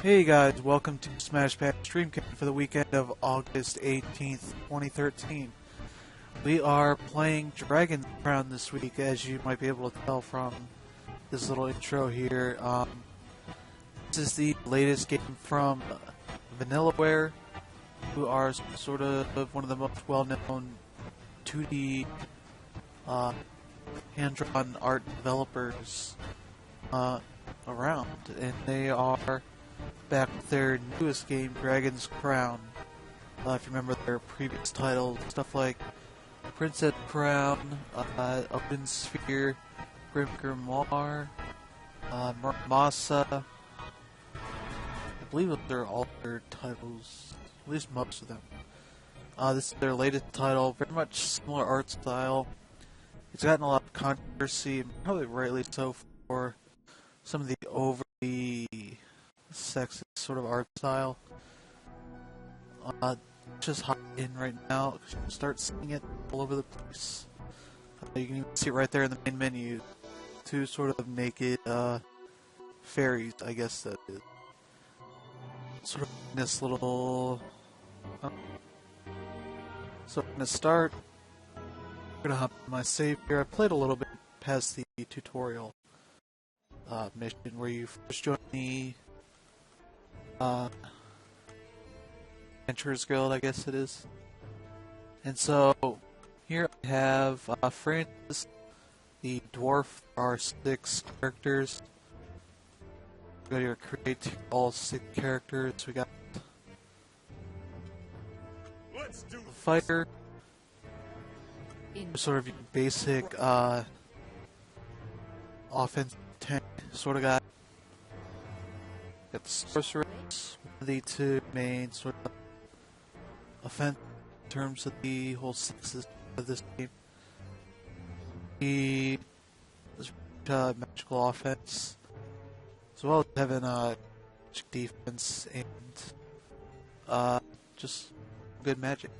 Hey guys, welcome to SmashPad Streamkend for the weekend of August 18th, 2013. We are playing Dragon's Crown this week, as you might be able to tell from this little intro here. This is the latest game from Vanillaware, who are sort of one of the most well-known 2D hand-drawn art developers around, and they are back with their newest game, Dragon's Crown. If you remember their previous titles, stuff like Princess Crown, Open Sphere, Grim Grimoire, Masa. I believe they're all their titles, at least most of them. This is their latest title, very much similar art style. It's gotten a lot of controversy, and probably rightly so, for some of the overly sexist sort of art style. Just hot in right now. You can start seeing it all over the place. You can even see it right there in the main menu. Two sort of naked fairies, I guess that is. Sort of this little. So I'm gonna start. I'm gonna hop on my save here. I played a little bit past the tutorial mission where you first join the Adventurers Guild, I guess it is. And so here I have Francis, the dwarf. There are 6 characters. Go to your create all 6 characters. We got the fighter, sort of basic offensive tank sort of guy. Got the sorceress, one of the 2 main sort of offense in terms of the whole sexes of this game. The magical offense, as well as having defense and just good magic.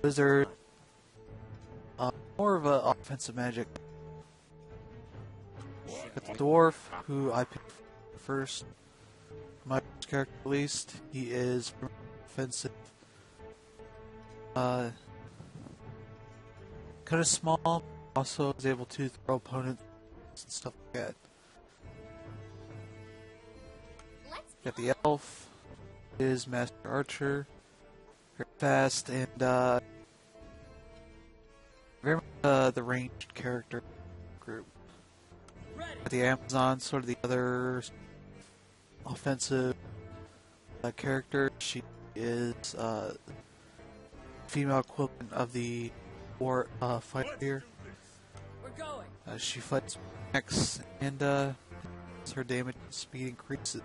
Wizard, more of an offensive magic. Got the dwarf, who I picked first. My first character, at least, he is offensive. Kind of small, also is able to throw opponents and stuff like that. Got the elf, is Master Archer, very fast, and very much the ranged character group. Got the Amazon, sort of the other offensive character. She is female equivalent of the war fighter here. She fights next, and her damage and speed increases.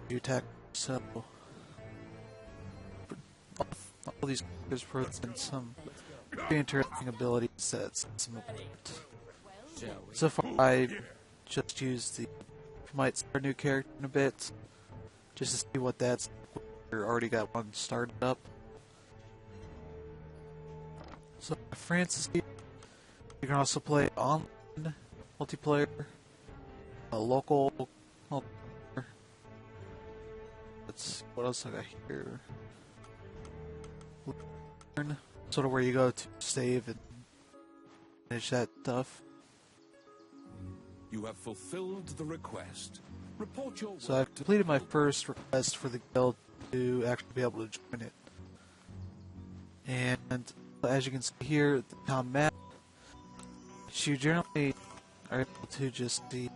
You attack, so all these characters present some very interesting ability sets. So far, I just used the. Might start a new character in a bit, just to see what that's. We already got one started up. So Francis, you can also play online multiplayer, local multiplayer. Let's see what else I got here. Learn, sort of where you go to save and finish that stuff. You have fulfilled the request. Report your So I've completed my first request for the guild to actually be able to join it. And as you can see here, the town map, you generally are able to just see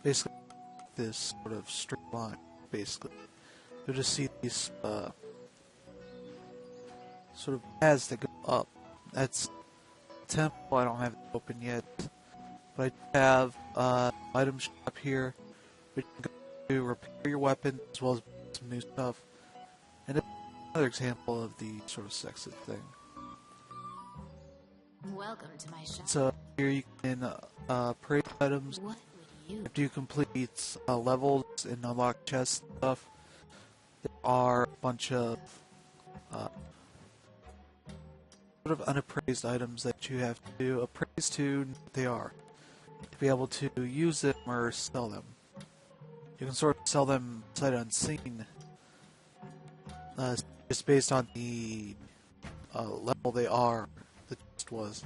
basically this sort of straight line, basically. You'll just see these sort of paths that go up. That's the temple. I don't have it open yet. But I have item shop here, which you can go to repair your weapon as well as some new stuff. And another example of the sort of sexist thing. Welcome to my shop. So here you can praise items. What would you After you complete levels and unlock chest stuff, there are a bunch of sort of unappraised items that you have to appraise to know what they are, to be able to use them or sell them. You can sort of sell them sight unseen, just based on the level they are. The test was,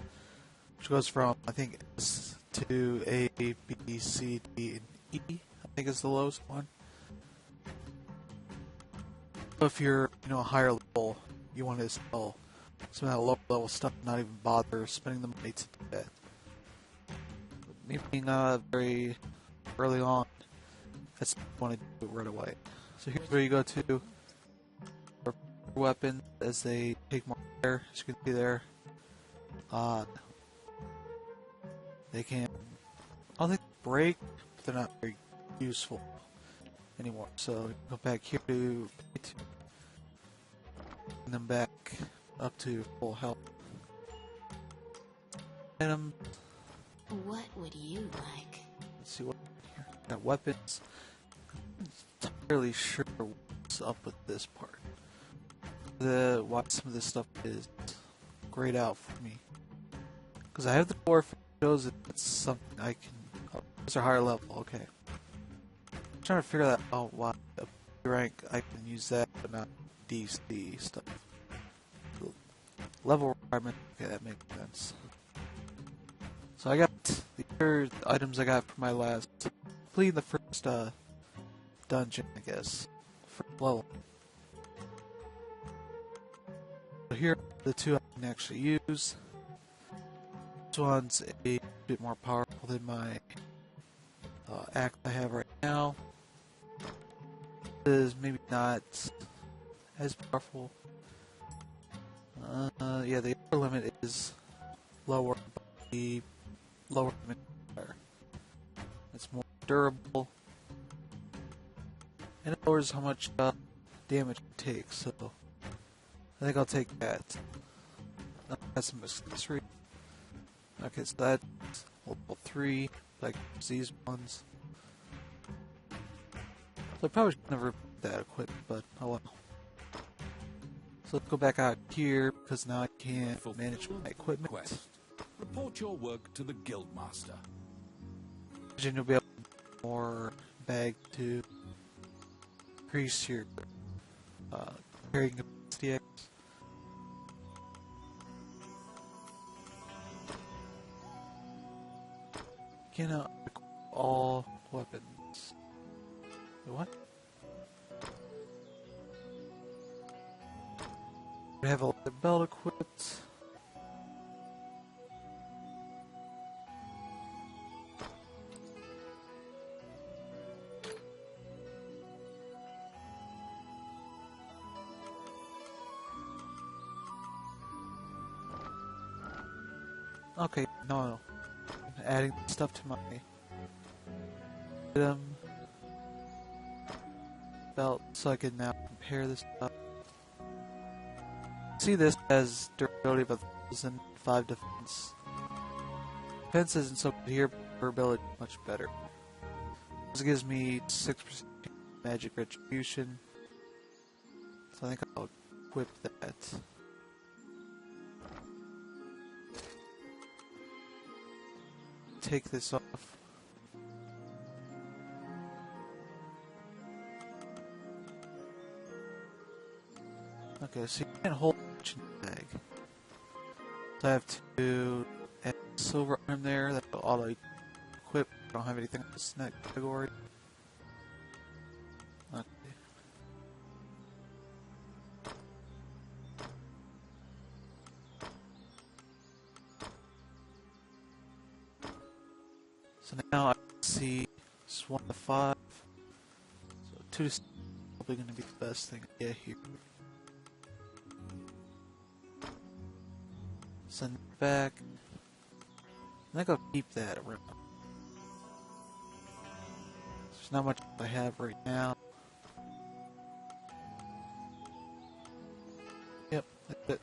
which goes from I think S to A, B, C, D, and E. I think is the lowest one. So if you're a higher level, you want to sell some of that lower level stuff, not even bother spending the money to do that. Me being very early on, that's what I want to do right away. So here's where you go to for weapons as they take more air, as you can see there. They can, I don't think they break, but they're not very useful anymore. So go back here to bring them back up to full health. Items. What would you like? Let's see what here. Got weapons. I'm entirely sure what's up with this part. Why some of this stuff is grayed out for me. Because I have the core shows that it's something I can. Oh, those are higher level. Okay. I'm trying to figure that out. Why a B rank I can use that, but not DC stuff. Level requirement. Okay, that makes sense. So I got the other items I got for my last, completing the first dungeon, I guess, first level. So here are the two I can actually use. This one's a bit more powerful than my axe I have right now. This is maybe not as powerful. Yeah, the upper limit is lower, but the lower limit is higher. It's more durable, and it lowers how much damage it takes. So I think I'll take that. That's some accessory. Okay, so that's level 3, like these ones. So I probably should never put that equipped, but oh well. So let's go back out here, because now I can manage my equipment. Quest. Report your work to the Guildmaster. Imagine you'll be able to get more bag to increase your carrying capacity. Cannot equip all weapons. Wait, what? We have a leather belt equipped. Okay, no. Adding stuff to my item belt so I can now compare this stuff. See, this has durability of 1,005 defense. Defense isn't so good here, but durability is much better. This gives me 6% magic retribution, so I think I'll equip that. Take this off. Okay, so you can't hold much in the bag. So I have to add silver arm there that will auto equip. I don't have anything else in that category. Okay. So now I can see it's 1 to 5. So 2 to 6 is probably going to be the best thing to get here. Send it back. I think I'll keep that around. There's not much I have right now. Yep, that's it.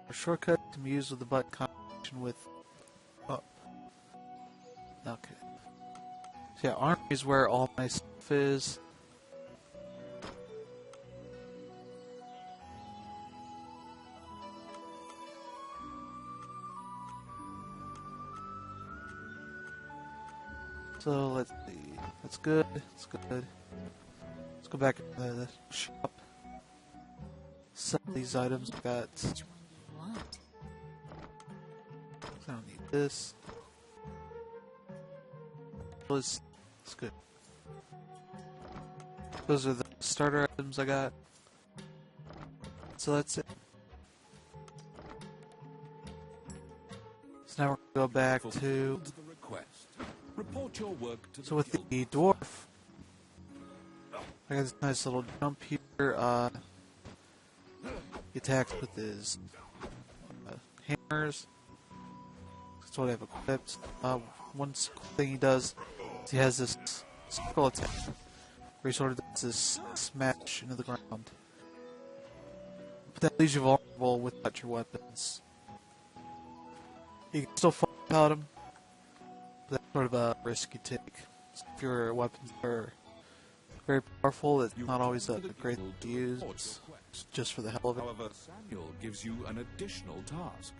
A shortcut can be used with the button combination with up. Okay. So yeah, army is where all my stuff is. So let's see. That's good. That's good. Let's go back to the shop. Sell these items. I got. Which one do you want? I don't need this. It's good. Those are the starter items I got. So that's it. So now we're gonna go back to. Fulfilled the request. Report your work to So the with guild. the dwarf, I got this nice little jump here. He attacks with his hammers. That's what I have equipped. One thing he does is he has this circle attack where he sort of does this smash into the ground. But that leaves you vulnerable without your weapons. You can still fight without him, but that's sort of a risk you take. So if your weapons are very powerful, it's not always a great thing to use. It's just for the hell of it. However, Samuel gives you an additional task.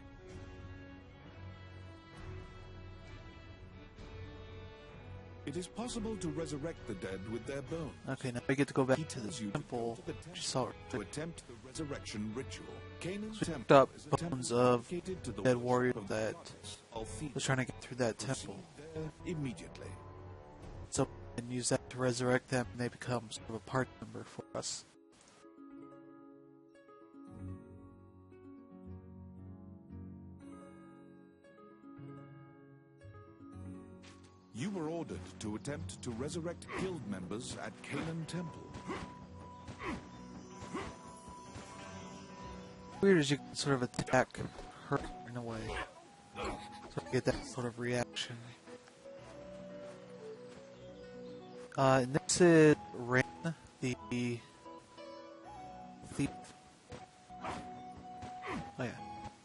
It is possible to resurrect the dead with their bones. Okay, now we get to go back He to the tells you temple, to go to the which you temple saw. to attempt the resurrection ritual. Canaan's So we picked temple up is a temple bones of dedicated to the dead worship warrior of the that goddess, Althea. was trying to get through that temple. Proceed there immediately. So we can use that to resurrect them, and they become sort of a party member for us. You were ordered to attempt to resurrect guild members at Canaan Temple. Weird is you can sort of attack her in a way, so you get that sort of reaction. And this is Rain, the thief. Oh yeah,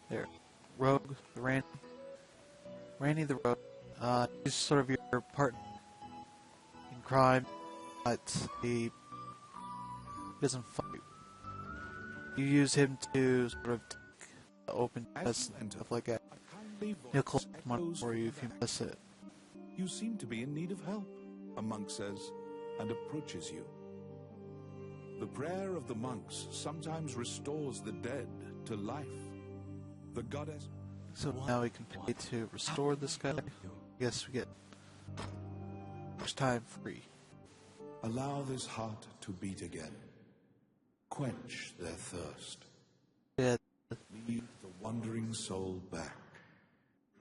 there. Rogue, the Randy the Rogue. He's sort of your partner in crime, but he doesn't fight. You use him to sort of take open chests and stuff like that. He'll collect money for you if you miss it. You seem to be in need of help, a monk says, and approaches you. The prayer of the monks sometimes restores the dead to life. The goddess... So now we can pay to restore this guy. I guess we get first time free. Allow this heart to beat again. Quench their thirst. Yeah, Lead the wandering soul back.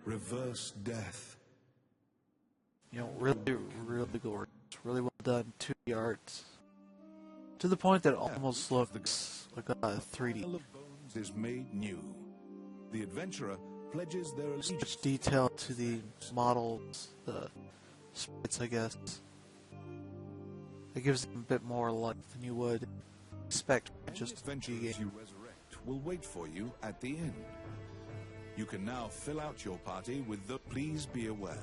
Reverse death. you know, really, really gorgeous. Really well done 2D art. To the point that it almost looks like a 3D. Isle of Bones is made new. The adventurer pledges their Much allegiance. detail to the models, the sprites, I guess. It gives them a bit more life than you would expect from just a Adventurers game. you resurrect will wait for you at the inn. You can now fill out your party with the... Please be aware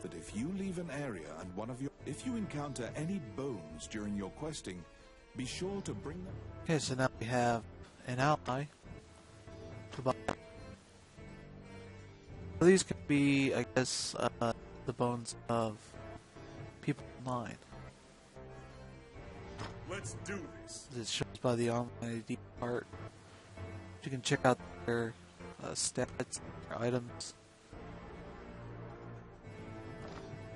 that if you leave an area and if you encounter any bones during your questing, be sure to bring them. Okay, so now we have an ally to buy. So these could be, I guess, the bones of people online. Let's do this. It shows by the online ID part. You can check out their stats, their items.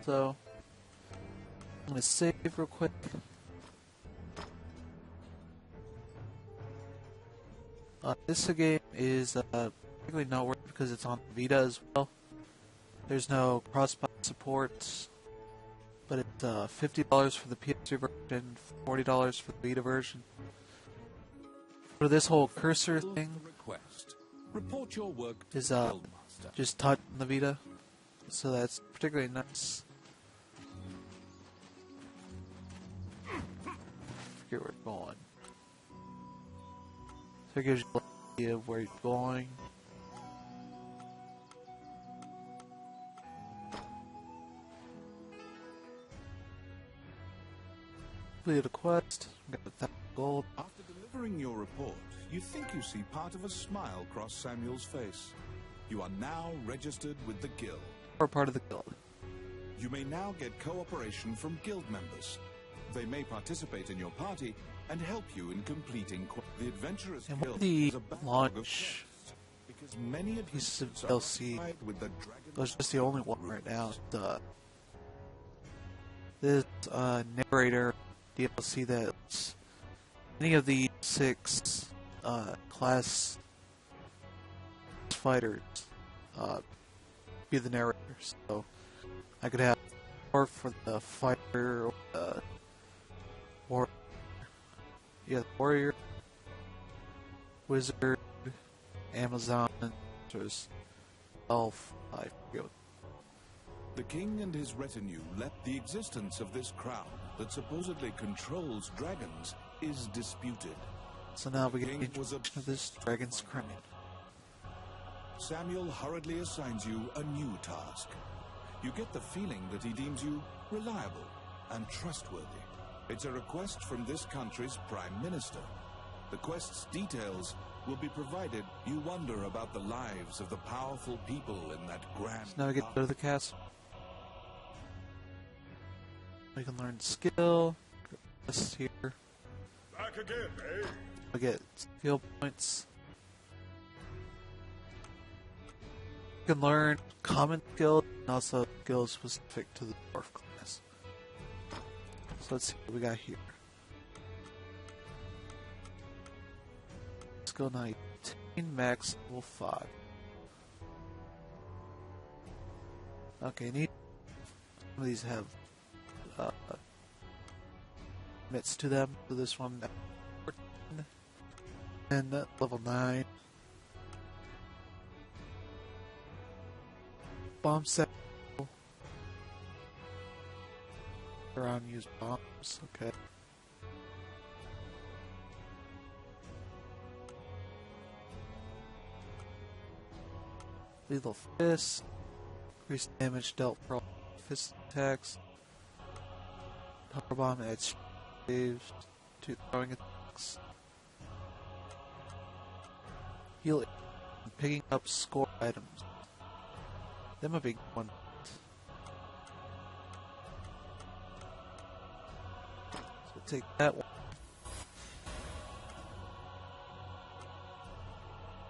So, I'm going to save real quick. This game is particularly noteworthy because it's on Vita as well. There's no cross-buy support, but it's $50 for the PS3 version, $40 for the Vita version. For this whole cursor thing Request. Report your work to is the Guildmaster. just touch on the Vita, so that's particularly nice. Forget where we're going. So it gives you an idea of where you're going. Completed a quest. Got 1,000 gold. After delivering your report, you think you see part of a smile cross Samuel's face. You are now registered with the guild. Or part of the guild. You may now get cooperation from guild members. They may participate in your party and help you in completing the Adventurers And Guild. what the is a backlog of launch quests, because many pieces of adventurers are DLC, occupied with the dragon. that's just the only one right now. This narrator DLC that's any of the 6 class fighters be the narrator. So I could have or for the fighter or the warrior. Yeah, the warrior, wizard, Amazon, there's elf, I forget what. The king and his retinue left the existence of this crown that supposedly controls dragons is disputed. So now we get the King was introduction of this dragon's crown. Samuel hurriedly assigns you a new task. You get the feeling that he deems you reliable and trustworthy. It's a request from this country's prime minister. The quest's details will be provided. You wonder about the lives of the powerful people in that grand... So now we get to go to the castle. We can learn skill. This here. Back again, eh? We get skill points. We can learn common skills and also skills specific to the dwarf class. So let's see what we got here. Skill 19, max level 5. Okay, some of these have limits to them. So this one, 14, and level 9. Bomb set. Around use bombs. Okay. Lethal fist. Increased damage dealt for all fist attacks. Power bomb edge saves to throwing attacks. Heal and picking up score items. Them a big one. So take that one.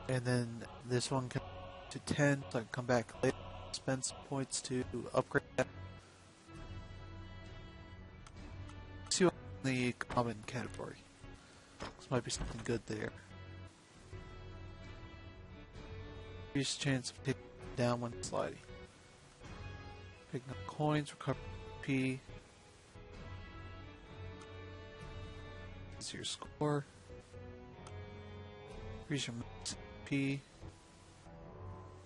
And then this one can to 10, so I can come back later, spend some points to upgrade that. See what in the common category. This might be something good there. Increased chance of taking down when sliding. Picking up coins, recover P. This is your score. Increase your max P.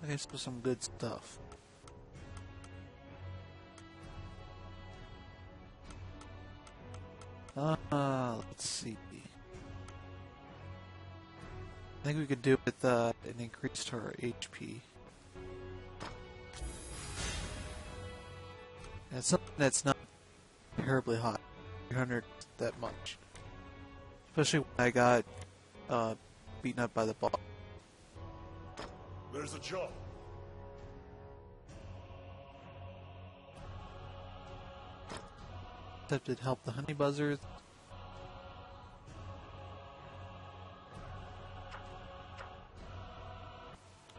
Okay, so some good stuff. Let's see. I think we could do with an increase to our HP. And it's something that's not terribly hot. 300 that much. Especially when I got beaten up by the boss. There's a job. Accepted help the honey buzzards.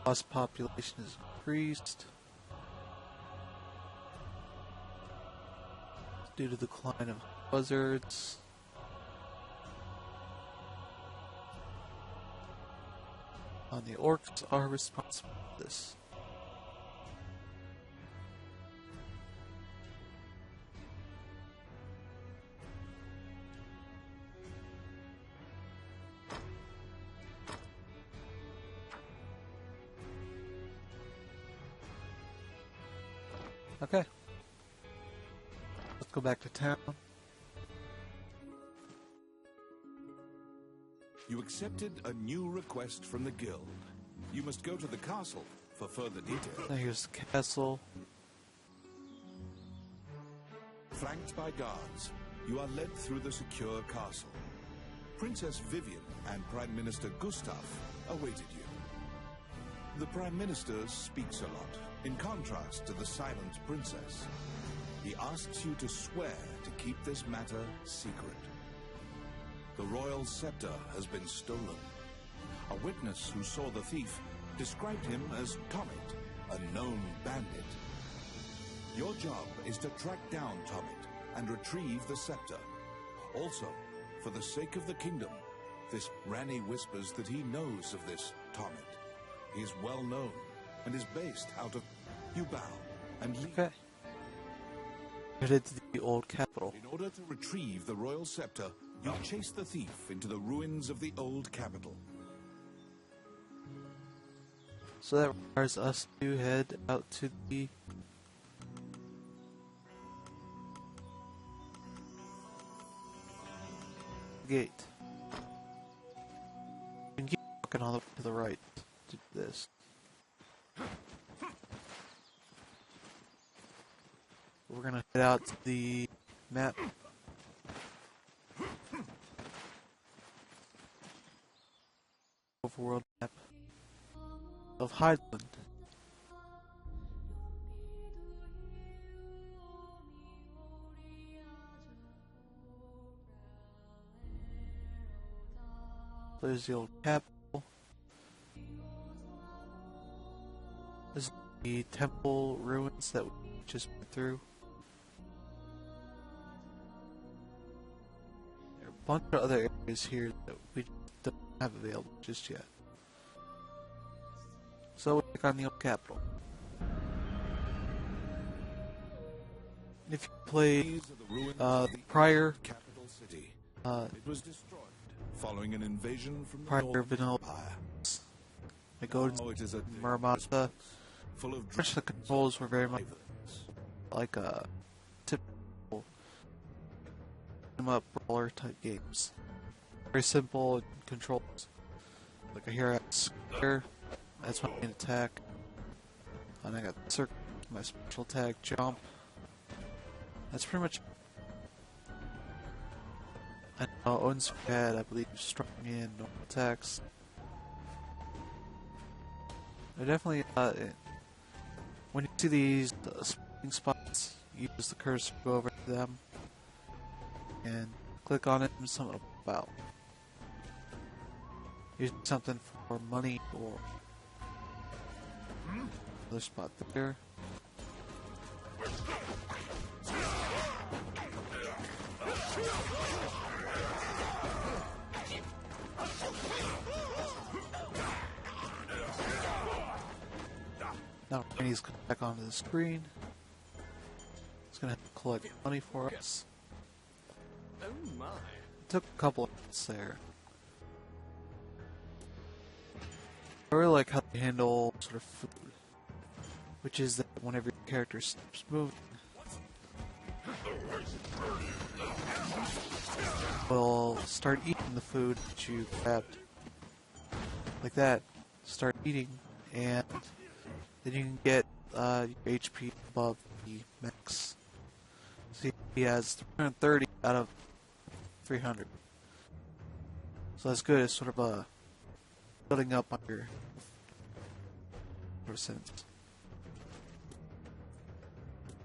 Boss population is increased due to the decline of buzzards. The orcs are responsible for this. Okay. Let's go back to town. You accepted a new request from the guild. You must go to the castle for further details. Now here's the castle. Flanked by guards, you are led through the secure castle. Princess Vivian and Prime Minister Gustav awaited you. The Prime Minister speaks a lot, in contrast to the silent princess. He asks you to swear to keep this matter secret. The royal scepter has been stolen. A witness who saw the thief described him as Tomet, a known bandit. Your job is to track down Tomet and retrieve the scepter. Also, for the sake of the kingdom, this Ranny whispers that he knows of this Tomet. He is well known and is based out of... You bow and leave. Okay. Headed to the old capital. In order to retrieve the royal scepter, you chase the thief into the ruins of the old capital. So that requires us to head out to the gate. We can keep walking all the way to the right to do this. We're gonna head out to the map. Overworld map of Highland. There's the old capital. This is the temple ruins that we just went through. There are a bunch of other areas here that we don't have available just yet. So we click on the old capital. If you play the prior Capital city. It was destroyed following an invasion from the prior Northern vanilla, Empire. I go Now to it is a Muramasa, full of which the controls were very much drivers. like a typical up brawler type games. Very simple controls. Like here I have square, that's my main attack. And I got circle, my special attack, jump. That's pretty much. I know Owen's bad, I believe, struck me in normal attacks. I definitely, when you see these spawning spots, use the cursor to go over to them and click on it and something will pop out. Use something for money or another spot there. Now Randy's coming back onto the screen. He's gonna have to collect money for us. Oh my. Took a couple of minutes there. I really like how they handle sort of food, which is that whenever your character stops moving, will start eating the food that you grabbed. Like that. Start eating, and then you can get your HP above the max. See, he has 330 out of 300. So that's good. It's sort of a building up on your sense.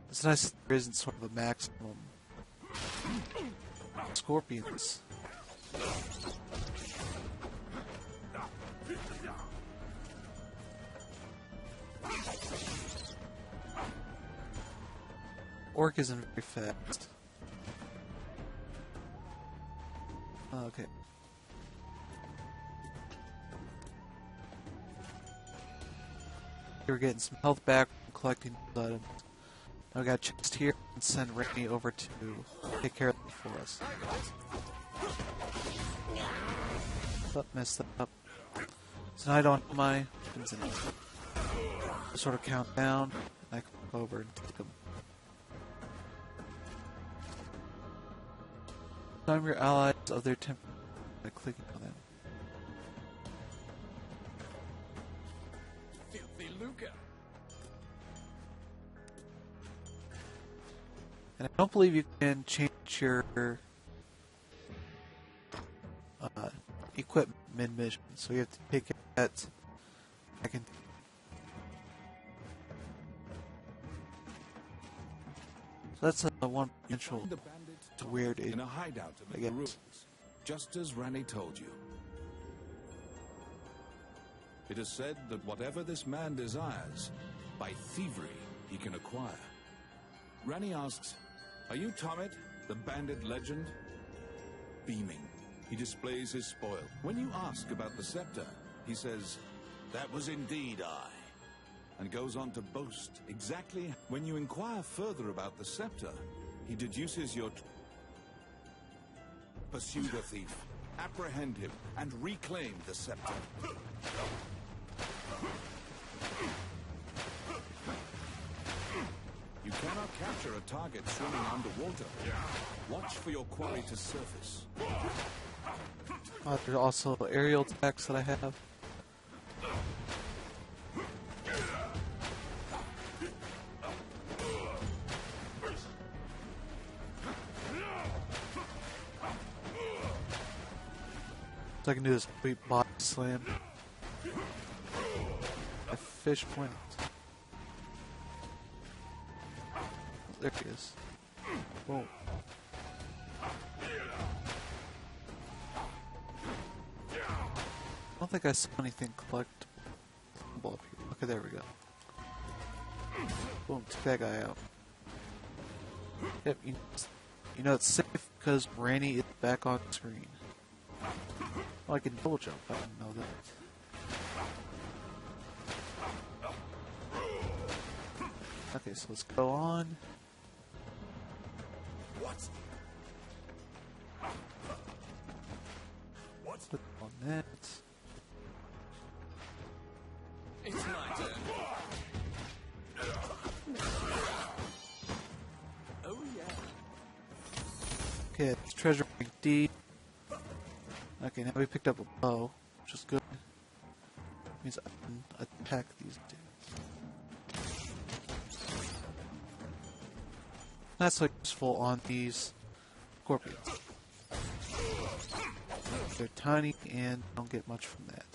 It's nice that there isn't sort of a maximum scorpions. Orc isn't very fast. Okay. We're getting some health back from collecting those items. Now we got a chest here and send Randy over to take care of them for us. Oh, messed that up. So now I don't have my weapons in it. Sort of count down, and I can go over and take them. Time your allies of their temper by clicking on them. Filthy Luca. And I don't believe you can change your equipment mid-mission, so you have to take that back in. So that's one potential The bandit weird in a hideout I amid the guess. ruins, just as Rani told you. It is said that whatever this man desires, by thievery he can acquire. Rani asks, "Are you Tomet, the bandit legend?" Beaming, he displays his spoil. When you ask about the scepter, he says, "That was indeed I," and goes on to boast exactly. When you inquire further about the scepter, he deduces your pursue the thief, apprehend him, and reclaim the scepter. You cannot capture a target swimming underwater. Watch for your quarry to surface. There's also aerial attacks that I have. So I can do this sweet body slam. A fish point. There he is. Boom. I don't think I saw anything collectible up here. Okay, there we go. Boom, took that guy out. Yep, you know it's safe because Rani is back on screen. Oh, I can double jump. I didn't know that. Okay, so let's go on. Click on that. It's my turn. Oh yeah. Okay, it's treasure rank D. Okay, now we picked up a bow, which is good. Means I can attack these dudes. That's like useful on these scorpions. They're tiny and don't get much from that.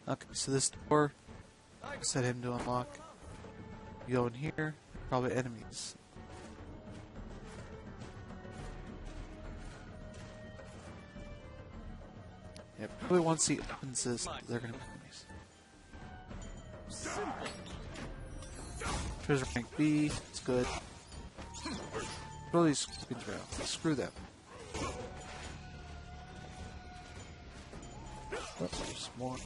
Okay, so this door, set him to unlock. You go in here, probably enemies. Yeah, probably once he opens this, they're gonna be enemies. Treasure rank B, it's good. Throw these scorpions around. Screw them. Oh, there's more.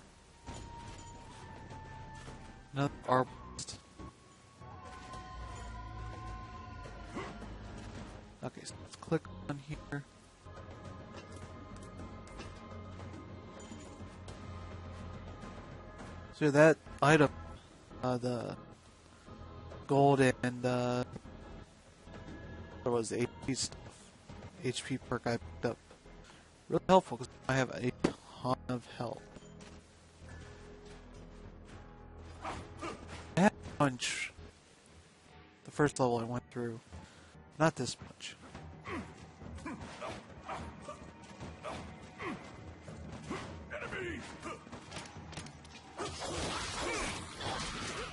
Another arbalist. Okay, so let's click on here. So that item, the gold and what was the HP stuff, HP perk I picked up, really helpful because I have a ton of health. I had a bunch the first level I went through, not this much.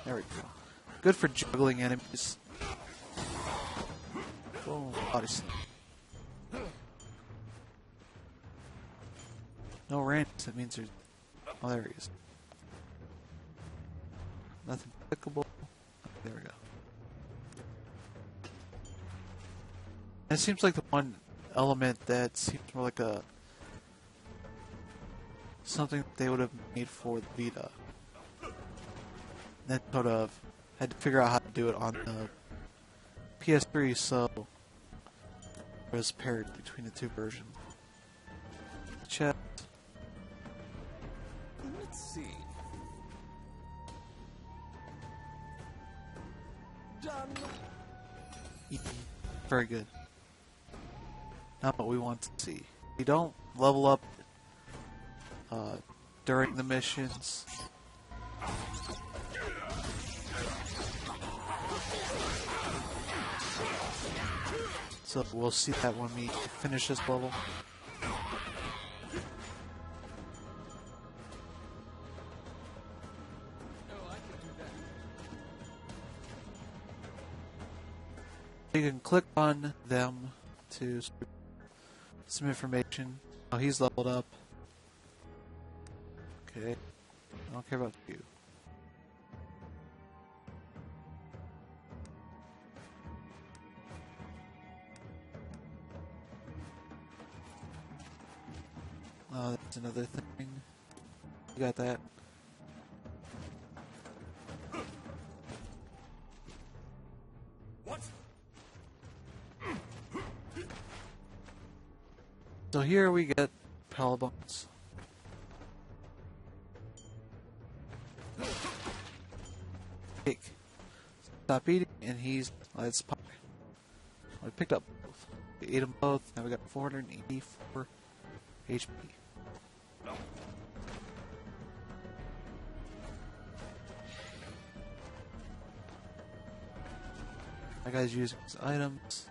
There we go. Good for juggling enemies. Boom, body slam. No range, that means there's... Oh, there he is. Nothing clickable. There we go. It seems like the one element that seems more like a... something that they would have made for the Vita. Then sort of had to figure out how to do it on the PS3, so it was paired between the two versions. Chest. Let's see. Done. Very good. Not what we want to see. We don't level up during the missions. So we'll see that when we finish this level. You can click on them to some information. Oh, he's leveled up. Okay. I don't care about you. Oh, that's another thing. You got that. What? So here we get Palabones. Cake. Stop eating, and he's it's pie. I picked up both. We ate them both. Now we got 484 HP. That guy's using his items.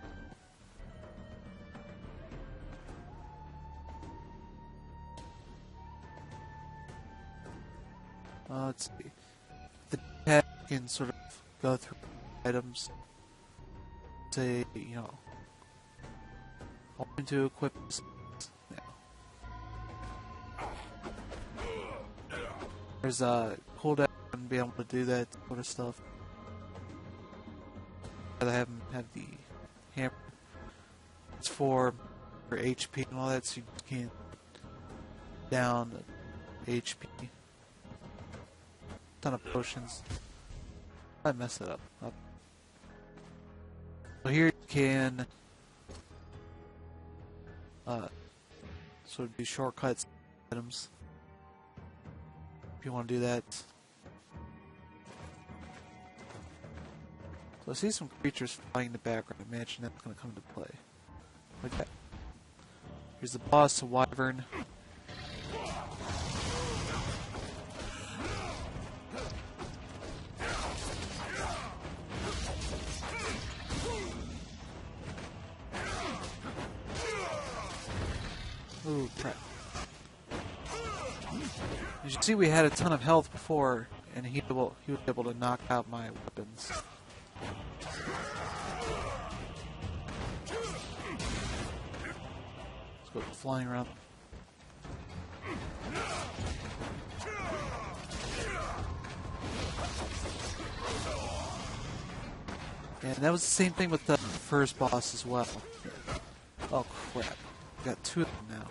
Let's see. The pet can sort of go through items. Say, you know, hoping to equip this now. There's a cooldown to be able to do that sort of stuff. I haven't had the hammer. It's for HP and all that, so you can't down HP. Ton of potions. I messed it up. So here you can sort of do shortcuts items if you want to do that. So I see some creatures flying in the background. I imagine that's going to come into play. Like that. Here's the boss, a wyvern. Ooh, crap. As you see, we had a ton of health before, and he was able to knock out my weapons. Let's go flying around. And that was the same thing with the first boss as well. Oh crap. We got two of them now.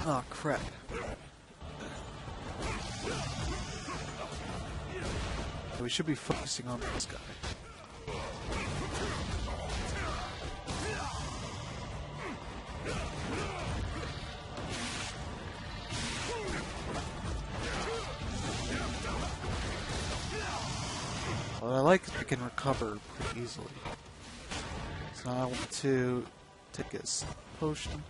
Oh crap. We should be focusing on this guy. What I like is I can recover pretty easily. So now I want to take his potion.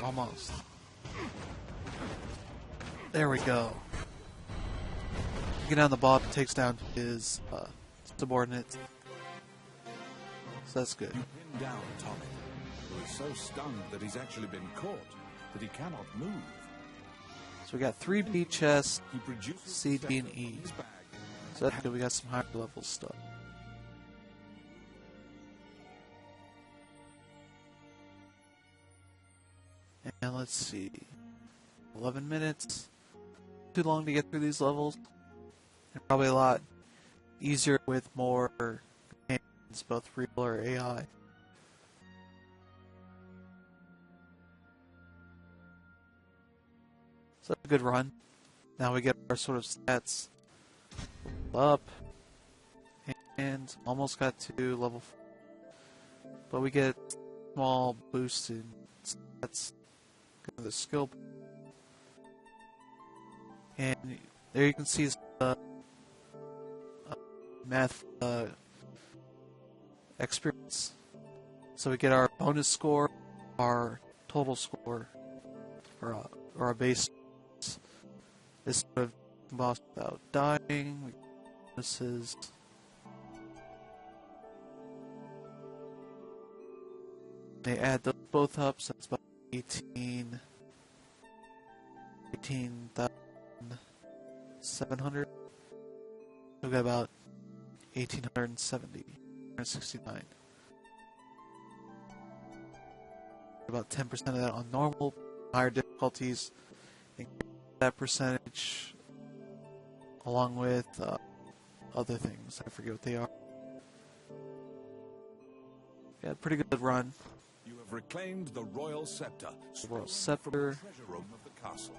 Almost. There we go. Get down the bottom, takes down his subordinate. So that's good. You pinned down Tommy, who is so stunned that he's actually been caught, that he cannot move. So we got 3 B chests, He produces C, D, and E. his bag. So that's good. We got some higher level stuff. And let's see. 11 minutes. Too long to get through these levels. And probably a lot easier with more companions, both real or AI. So that's a good run. Now we get our sort of stats up. And almost got to level 4. But we get small boosts in stats. The skill. And there you can see the math experience. So we get our bonus score, our total score, or a base. This sort of boss without dying. This is. They add those both up, so it's about 18,700. We've got about 1,869. About 10% of that on normal, higher difficulties. That percentage, along with other things. I forget what they are. Yeah, pretty good run. You have reclaimed the Royal Scepter. The Royal Scepter. From the treasure room of the castle.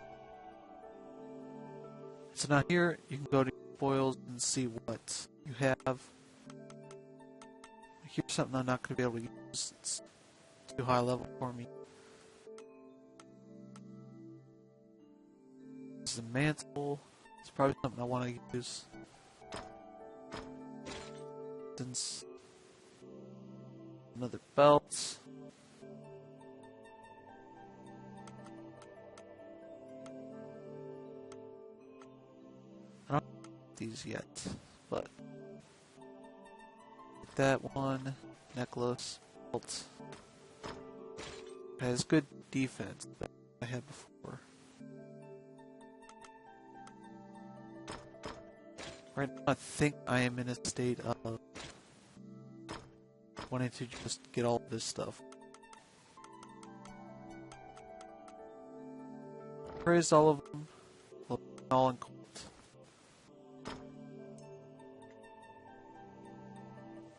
So now here, you can go to spoils and see what you have. Here's something I'm not going to be able to use. It's too high level for me. This is a mantle. It's probably something I want to use. Since another belt. I don't have these yet, but that one necklace belt has good defense that I had before. Right now, I think I am in a state of wanting to just get all of this stuff. Praised all of them, all in cold.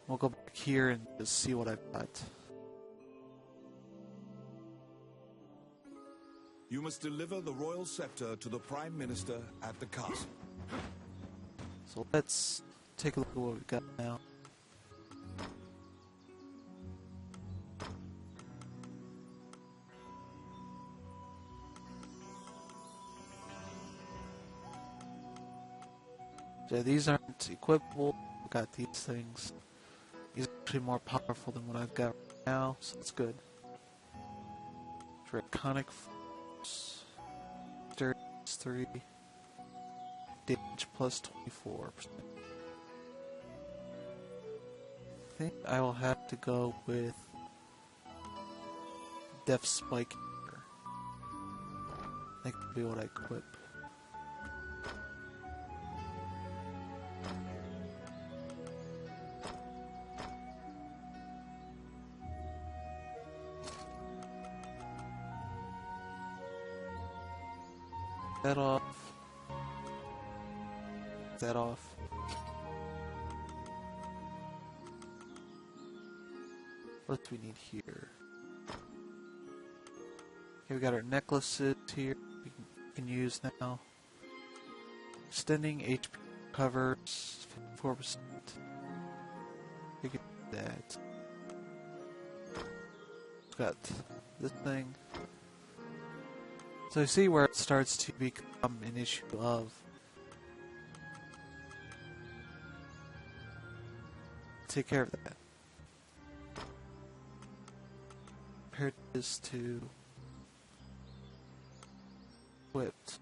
We'll go back here and just see what I've got. You must deliver the Royal Scepter to the Prime Minister at the castle. So let's take a look at what we've got now. So these aren't equipable. We've got these things. These are actually more powerful than what I've got right now, so that's good. Draconic Force. Sturdy 3. Damage plus 24%. I think I will have to go with Death Spike here. I think that'll be what I equip. That off. That off. What do we need here? Okay, we got our necklaces here we can use now. Extending HP covers 54%. We can do that. Got this thing. So you see where it starts to become an issue of take care of that. Compare this to whipped.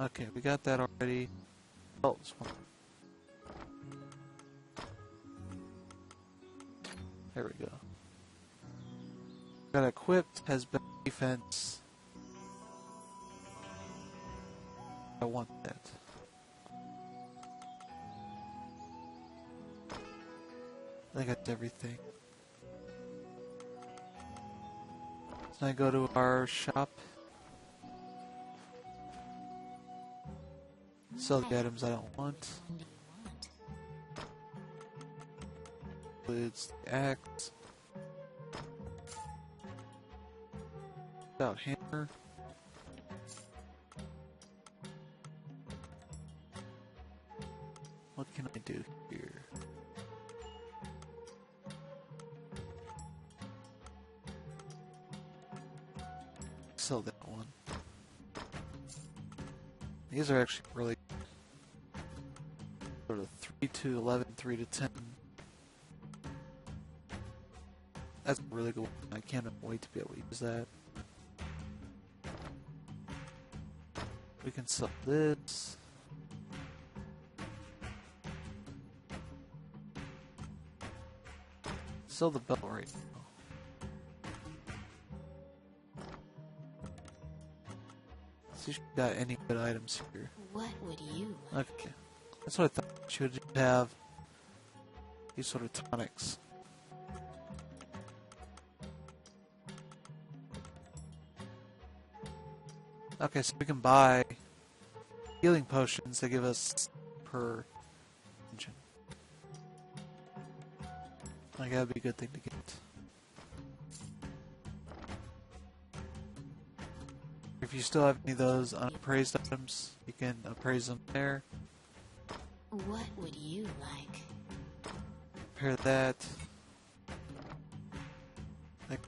Okay, we got that already. Oh, this one. There we go. Got equipped, has better defense. I want that. I think that's everything. So I go to our shop. Sell the items I don't want. Includes the axe. Without hammer. What can I do here? Sell that one. These are actually really sort of 3 to 11, 3 to 10. That's a really good one. I can't wait to be able to use that. We can sell this. Sell the bell right now. See if she got any good items here. What would you like? Okay. That's what I thought. She would have these sort of tonics. Okay, so we can buy healing potions that give us per engine. Like, that'd be a good thing to get. If you still have any of those unappraised items, you can appraise them there. What would you like? Repair that. Like,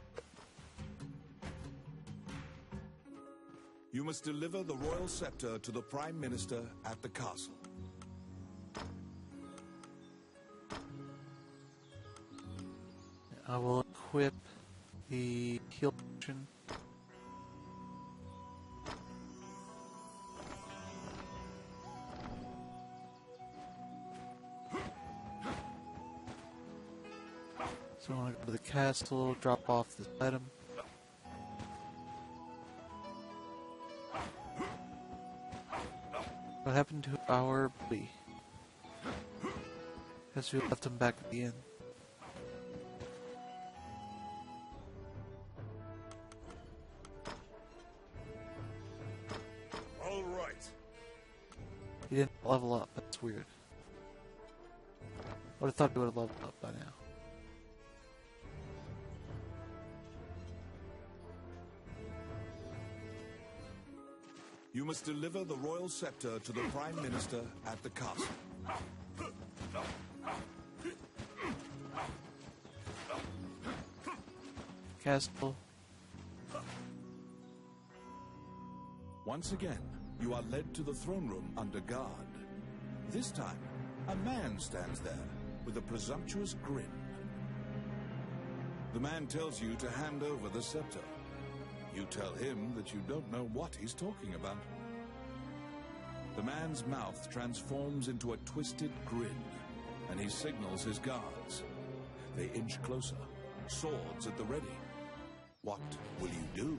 You must deliver the royal scepter to the Prime Minister at the castle. I will equip the heal potion. So I want to go to the castle, drop off this item. What happened to our buddy? Guess we left him back at the inn. All right. He didn't level up, that's weird. I would have thought he would have leveled up by now. You must deliver the royal scepter to the Prime Minister at the castle. Castle. Once again, you are led to the throne room under guard. This time, a man stands there with a presumptuous grin. The man tells you to hand over the scepter. You tell him that you don't know what he's talking about. The man's mouth transforms into a twisted grin, and he signals his guards. They inch closer, swords at the ready. What will you do?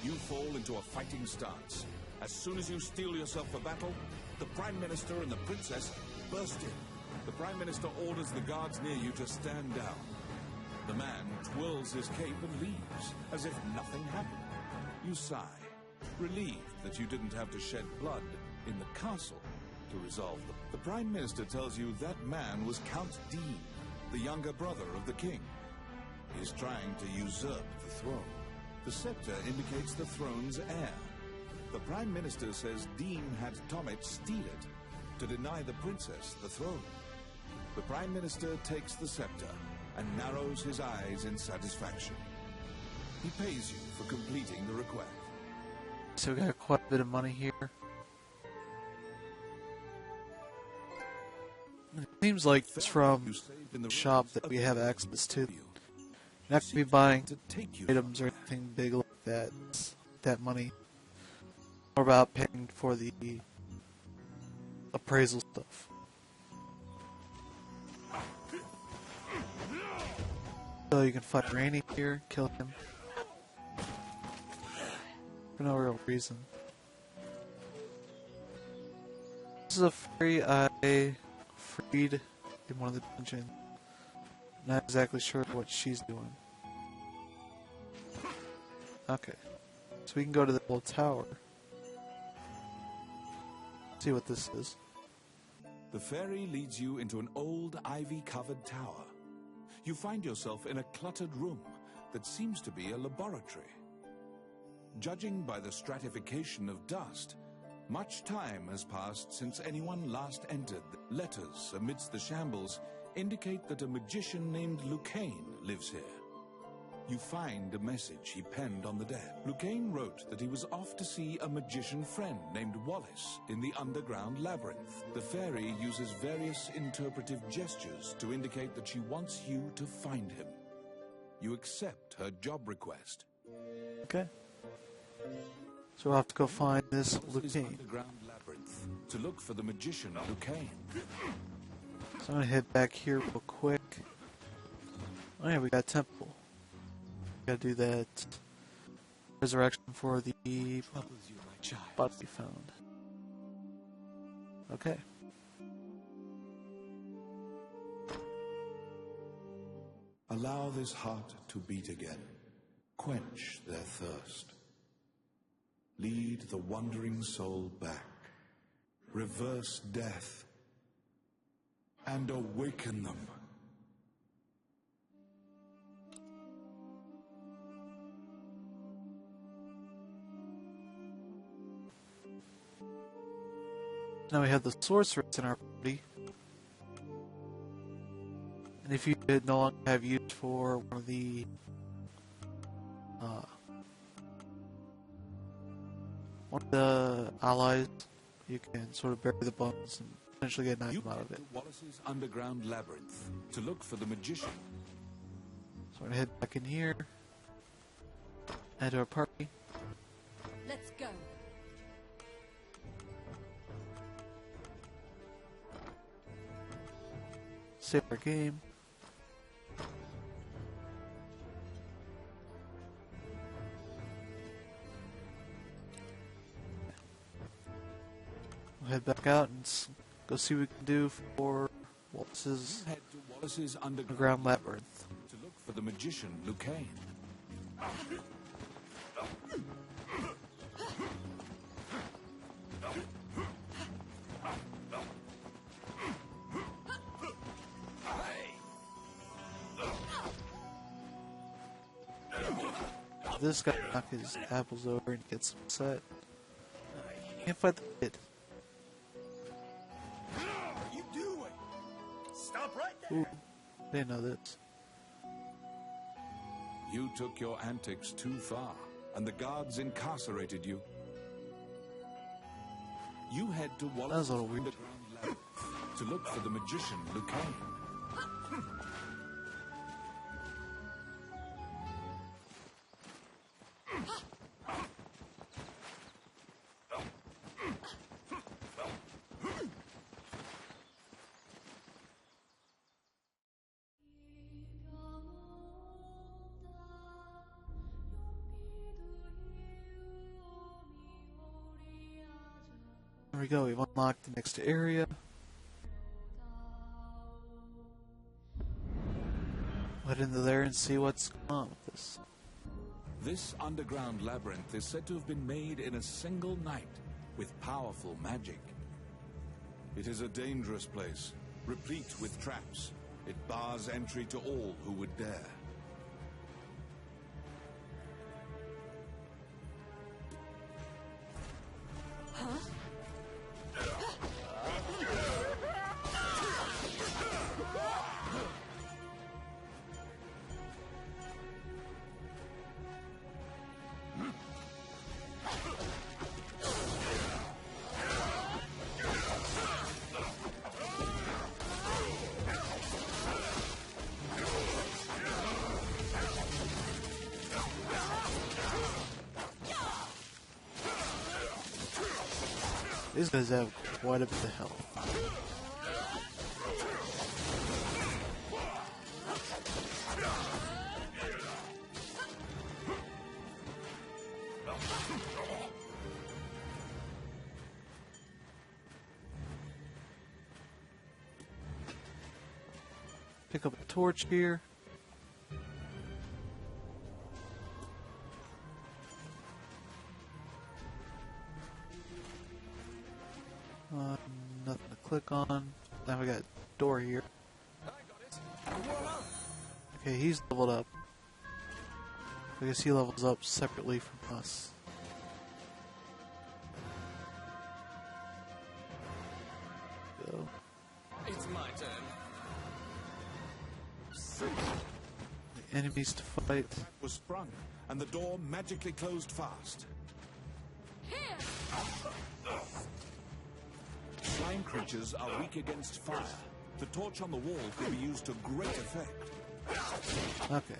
You fall into a fighting stance. As soon as you steel yourself for battle, the Prime Minister and the Princess burst in. The Prime Minister orders the guards near you to stand down. The man twirls his cape and leaves, as if nothing happened. You sigh, relieved that you didn't have to shed blood in the castle to resolve them. The Prime Minister tells you that man was Count Dean, the younger brother of the king. He's trying to usurp the throne. The scepter indicates the throne's heir. The Prime Minister says Dean had Tommet steal it to deny the princess the throne. The Prime Minister takes the scepter and narrows his eyes in satisfaction. He pays you for completing the request. So we got quite a bit of money here. It seems like it's from the shop that we have access to. You're not going to be buying items or anything big like that. That money. More about paying for the appraisal stuff. So you can fight Rainy here, kill him. For no real reason. This is a fairy I freed in one of the dungeons. Not exactly sure what she's doing. Okay. So we can go to the old tower. See what this is. The fairy leads you into an old ivy-covered tower. You find yourself in a cluttered room that seems to be a laboratory. Judging by the stratification of dust, much time has passed since anyone last entered. Letters amidst the shambles indicate that a magician named Lucane lives here. You find a message he penned on the desk. Lucane wrote that he was off to see a magician friend named Wallace in the underground labyrinth. The fairy uses various interpretive gestures to indicate that she wants you to find him. You accept her job request. Okay. So we'll have to go find this Lucane. Underground labyrinth to look for the magician Lucane. So I'm gonna head back here real quick. Oh yeah, we got a temple. Gotta do that resurrection for the body we found. Okay. Allow this heart to beat again. Quench their thirst. Lead the wandering soul back. Reverse death. And awaken them. Now we have the sorceress in our party. And if you no longer have use for one of the allies, you can sort of bury the bones and potentially get an item out of it. Wallace's underground labyrinth to look for the magician. So I'm gonna head back in here. Add to our party. Let's go. Save our game. We'll head back out and go see what we can do for Wallace's Head to Wallace's underground labyrinth. to look for the magician Lucane. This guy knock his apples over and gets upset. Can't fight the kid. What are you doing? Stop right there. Ooh, didn't know this. You took your antics too far, and the guards incarcerated you. You head to Wallace's a little weird. underground labyrinth to look for the magician Lucane. There we go, we've unlocked the next area. Head into there and see what's going on with this. This underground labyrinth is said to have been made in a single night with powerful magic. It is a dangerous place, replete with traps. It bars entry to all who would dare. These guys have quite a bit of health. Pick up a torch here. Nothing to click on. Now we got a door here. Okay, he's leveled up. I guess he levels up separately from us. Go. It's my turn. enemies to fight. Was sprung, and the door magically closed fast. Slime creatures are weak against fire. The torch on the wall can be used to great effect. Okay.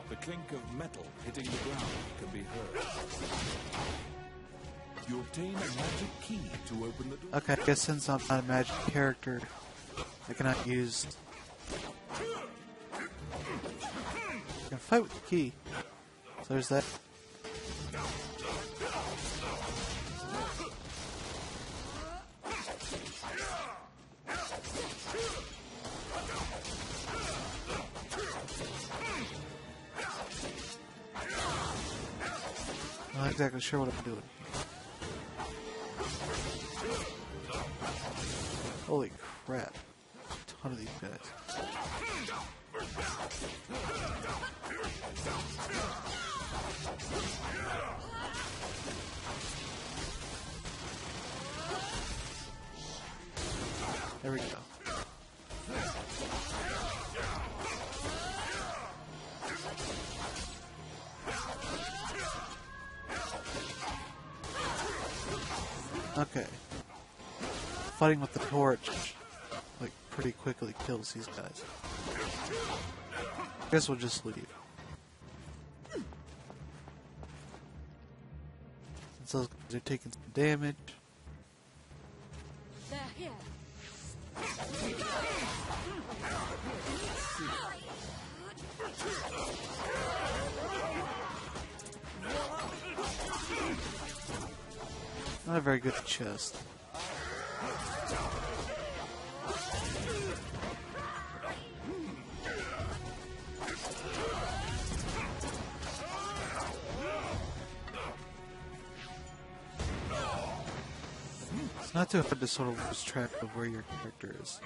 The clink of metal hitting the ground can be heard. You obtain a magic key to open the door. Okay, I guess since I'm not a magic character, I cannot use... I can fight with the key. So there's that. I'm not exactly sure what I'm doing. Holy crap. A ton of these guys. There we go. Okay. Fighting with the torch, like, pretty quickly kills these guys. Guess we'll just leave. Since those guys are taking some damage. They're here. Not a very good chest. It's not too hard to sort of lose track of where your character is.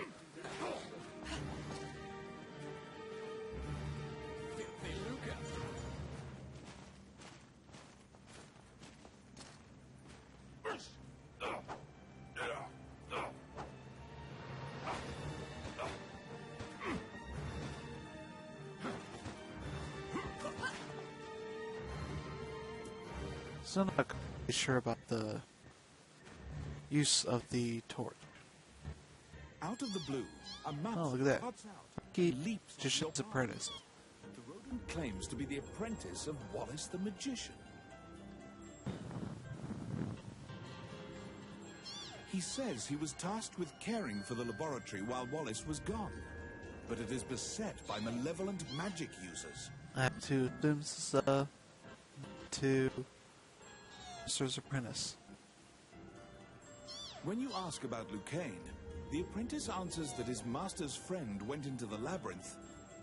So I'm not completely sure about the use of the torch. Out of the blue, a mouse Oh, look at that. cuts out He and leaps from just your shoots apprentice. The rodent claims to be the apprentice of Wallace the magician. He says he was tasked with caring for the laboratory while Wallace was gone, but it is beset by malevolent magic users. I have to assume this is to Master's Apprentice. When you ask about Lucane, the apprentice answers that his master's friend went into the labyrinth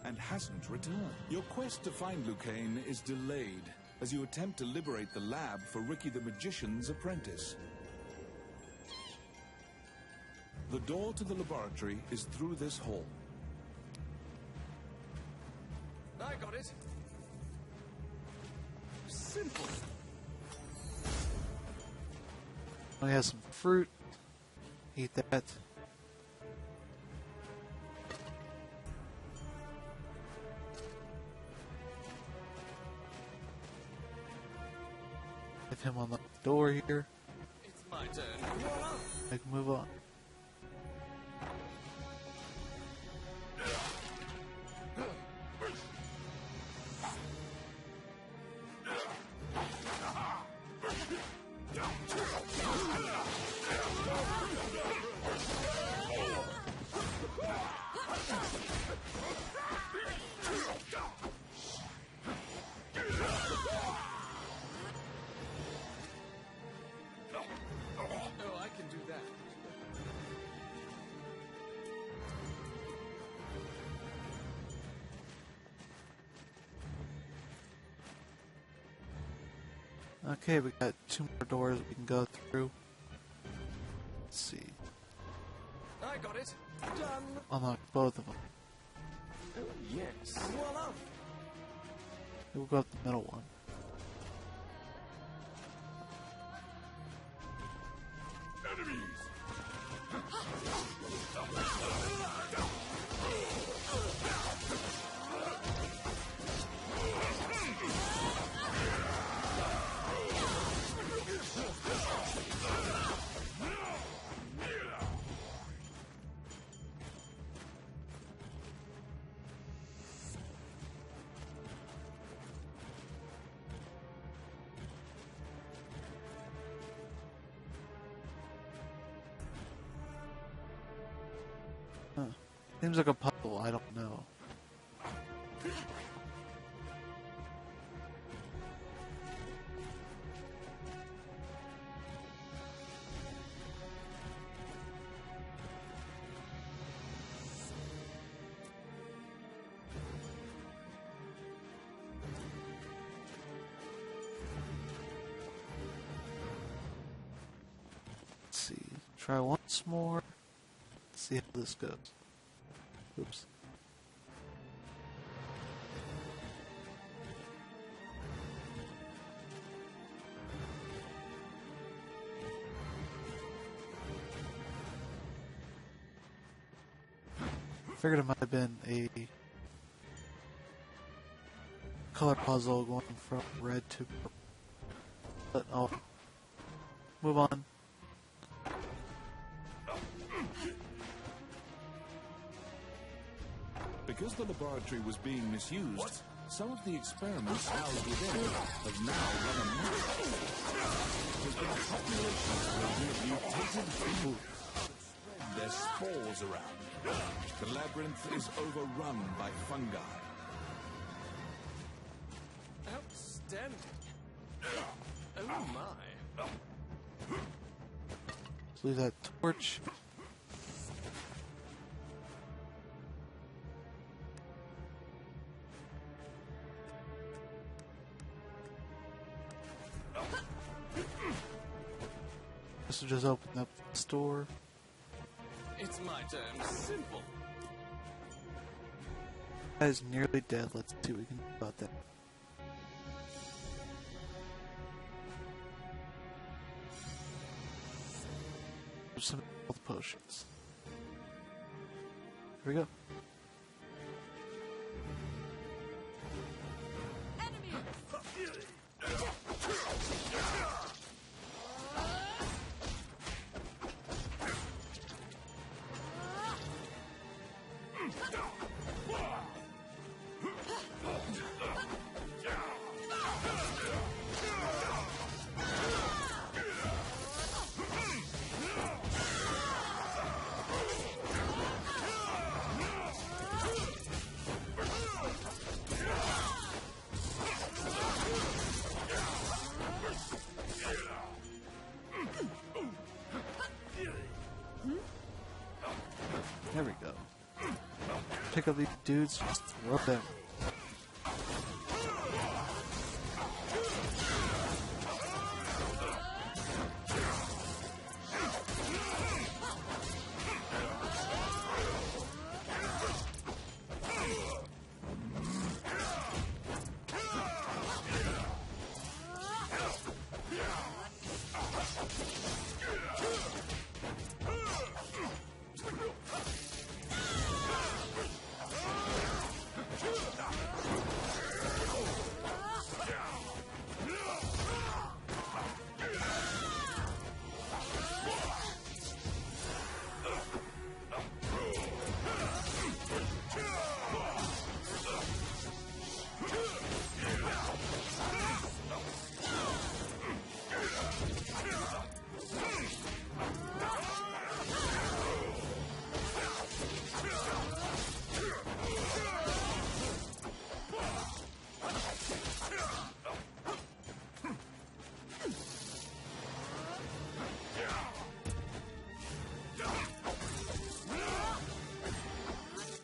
and hasn't returned. Your quest to find Lucane is delayed as you attempt to liberate the lab for Ricky the Magician's apprentice. The door to the laboratory is through this hall. I got it. Simple. We have some fruit. Eat that. Have him on the door here. It's my turn. I can move on. Oh, I can do that. Okay, we got 2 more doors we can go through. Let's see. I got it. Done. Unlock both of them. Oh, yes. Voila. We'll go up the middle one. enemies! Huh. Seems like a puzzle, I don't know. Let's see. Try once more. See how this goes. Oops. Figured it might have been a color puzzle going from red to purple. But I'll move on. Because the laboratory was being misused, some of the experiments housed within have now run amok. There's been a population of mutated food. Their spores around. The labyrinth is overrun by fungi. Outstanding. Oh my. Let's leave that torch. This will just open up the store. It's my turn. Simple. Guy's nearly dead. Let's see what we can do about that. Some health potions. Here we go. There we go. Pick up these dudes, just throw them.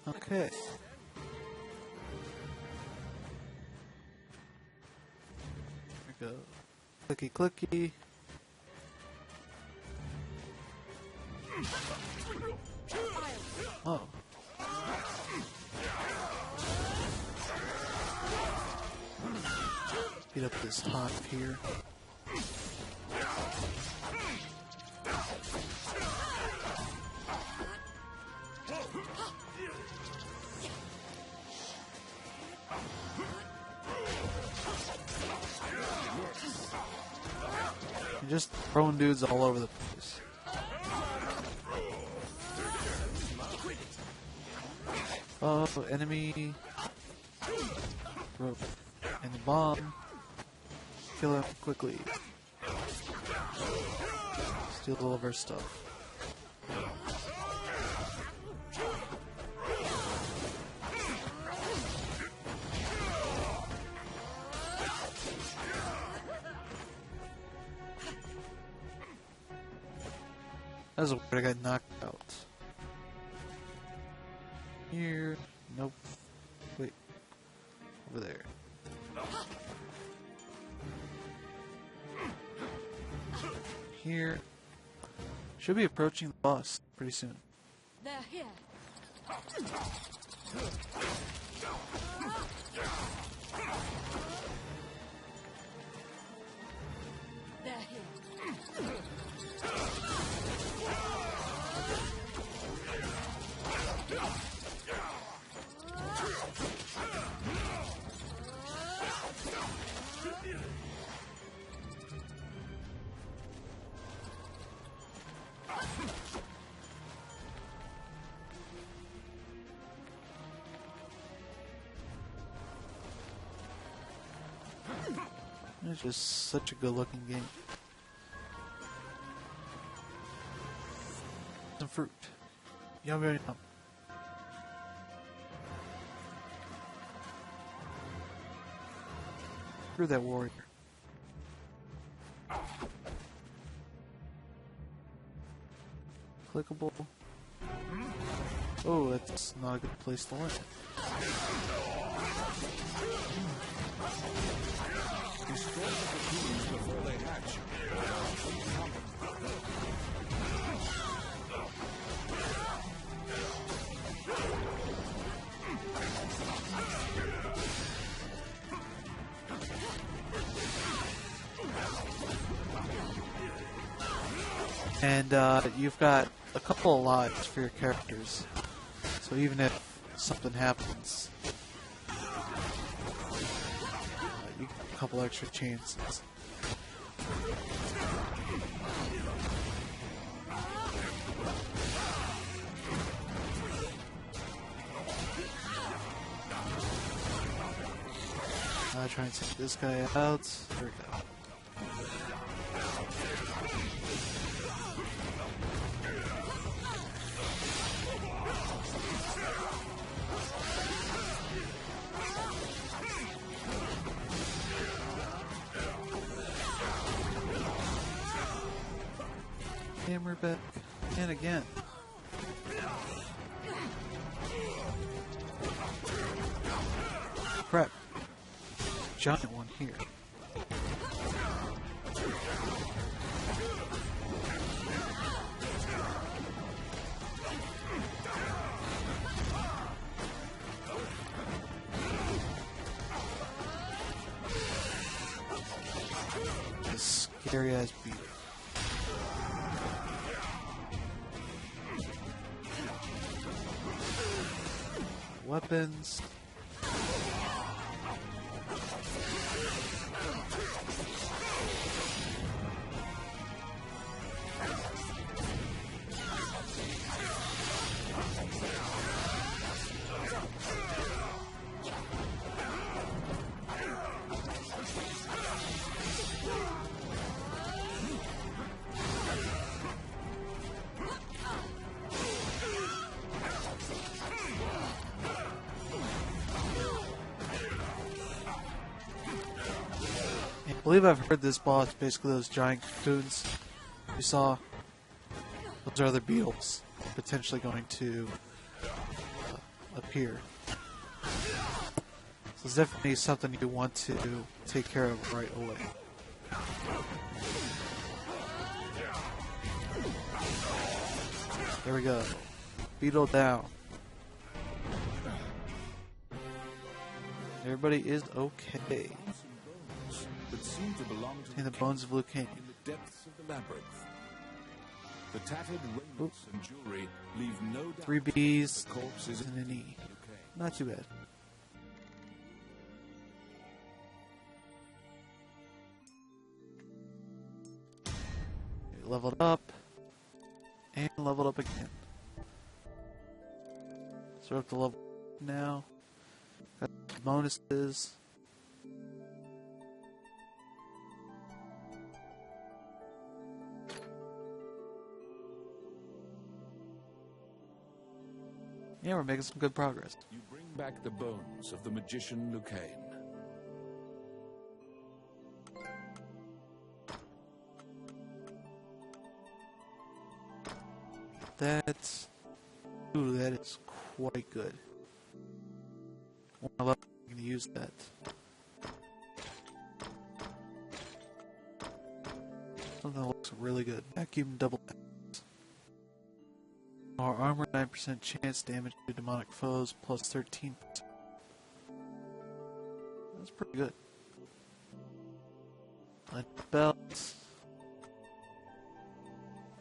Okay. There we go. Clicky clicky. Oh. Beat up this hive here. just throwing dudes all over the place. Oh, enemy. Rope. And the bomb. Kill him quickly. Steal all of our stuff. That was weird, I got knocked out. Here. Nope. Wait. Over there. Here. Should be approaching the boss pretty soon. They're here. They're here. It's just such a good looking game. Some fruit. Yum yum yum. Screw that warrior. Clickable. Oh, that's not a good place to land. Destroy the cocoons before they hatch. And you've got a couple of lives for your characters. So even if something happens, you get a couple extra chances. Try and take this guy out. There we go. And we're back. And again. Crap. Giant one here. This scary ass beat. Weapons. I believe I've heard this boss, basically those giant cocoons you saw. Those are other beetles potentially going to appear. So it's definitely something you want to take care of right away. There we go. Beetle down. Everybody is okay. That seem to belong to In the bones of Liu Kang. in the depths of the labyrinth. The tattered raiments and jewelry leave no doubt 3 B's the corpse is and an E. Liu Kang. Not too bad. leveled up. And leveled up again. So we're up to level now. Got bonuses. Yeah, we're making some good progress. You bring back the bones of the magician Lucane. That's... Ooh, that is quite good. I'm going to use that. Something that looks really good. Vacuum double X. Our armor 9% chance damage to demonic foes plus 13%. That's pretty good. A belt.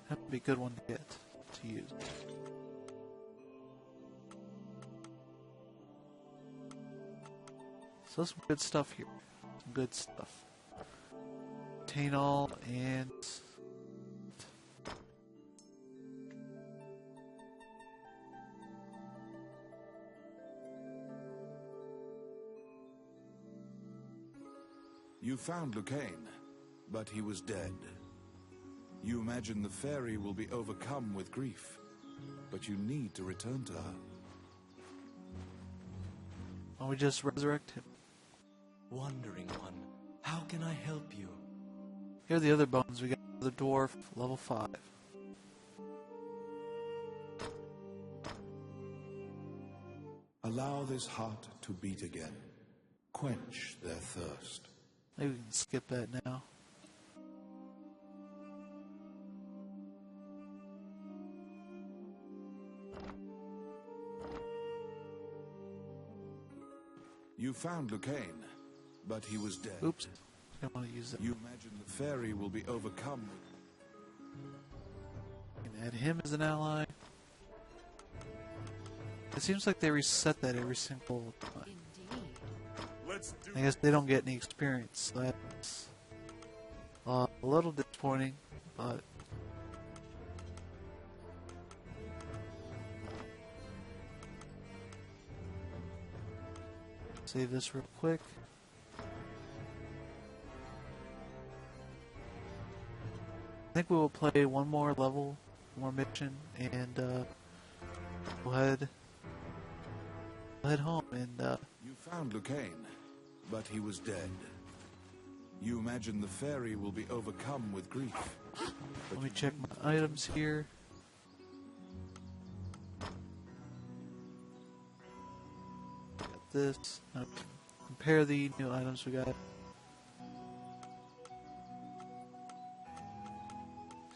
That would be a good one to get to use. So some good stuff here. Some good stuff. Obtain all and You found Lucane, but he was dead. You imagine the fairy will be overcome with grief, but you need to return to her. why don't we just resurrect him? Wandering one, how can I help you? Here are the other bones. We got the dwarf, level 5. Allow this heart to beat again. Quench their thirst. Maybe we can skip that now. You found Lucane, but he was dead. Oops. I don't want to use that. You imagine the fairy will be overcome. We can add him as an ally. It seems like they reset that every single time. Indeed. Let's do I guess they don't get any experience. So that's a little disappointing, but save this real quick. I think we will play one more level, one more mission, and we'll head home. And You found Lucane, but he was dead. You imagine the fairy will be overcome with grief. let me check my items here. Got this. Now compare the new items we got.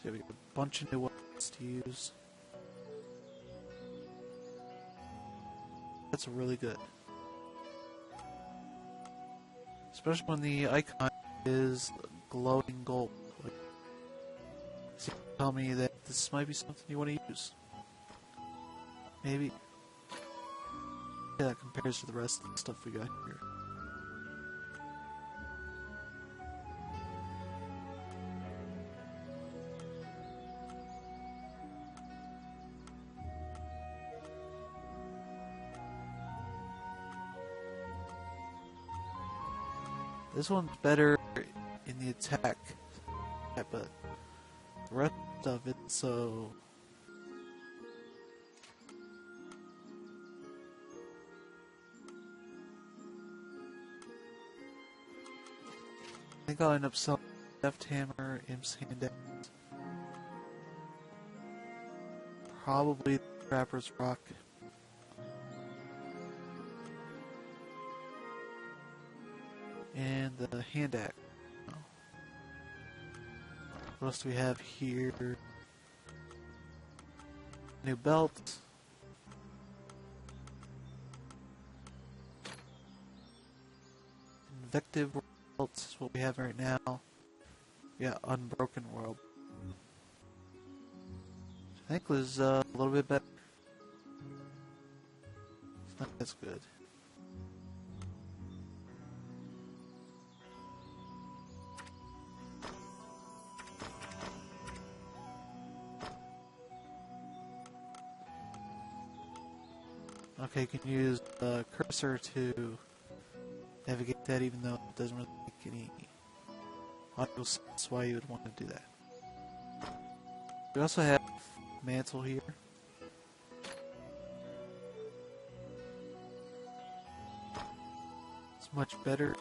So we got a bunch of new weapons to use. That's really good. Especially when the icon is glowing gold. Like, so tell me that this might be something you want to use. Maybe. Yeah, that compares to the rest of the stuff we got here. This one's better in the attack, but the rest of it, so... I think I'll end up selling Left Hammer, Imp's Hand Axe. Probably Trapper's Rock. And the hand axe. What else do we have here? New belt. Invective belt is what we have right now. Yeah, Unbroken World. I think was a little bit better. I think that's good. Okay, you can use the cursor to navigate that, even though it doesn't really make any logical sense why you would want to do that. We also have mantle here. It's much better.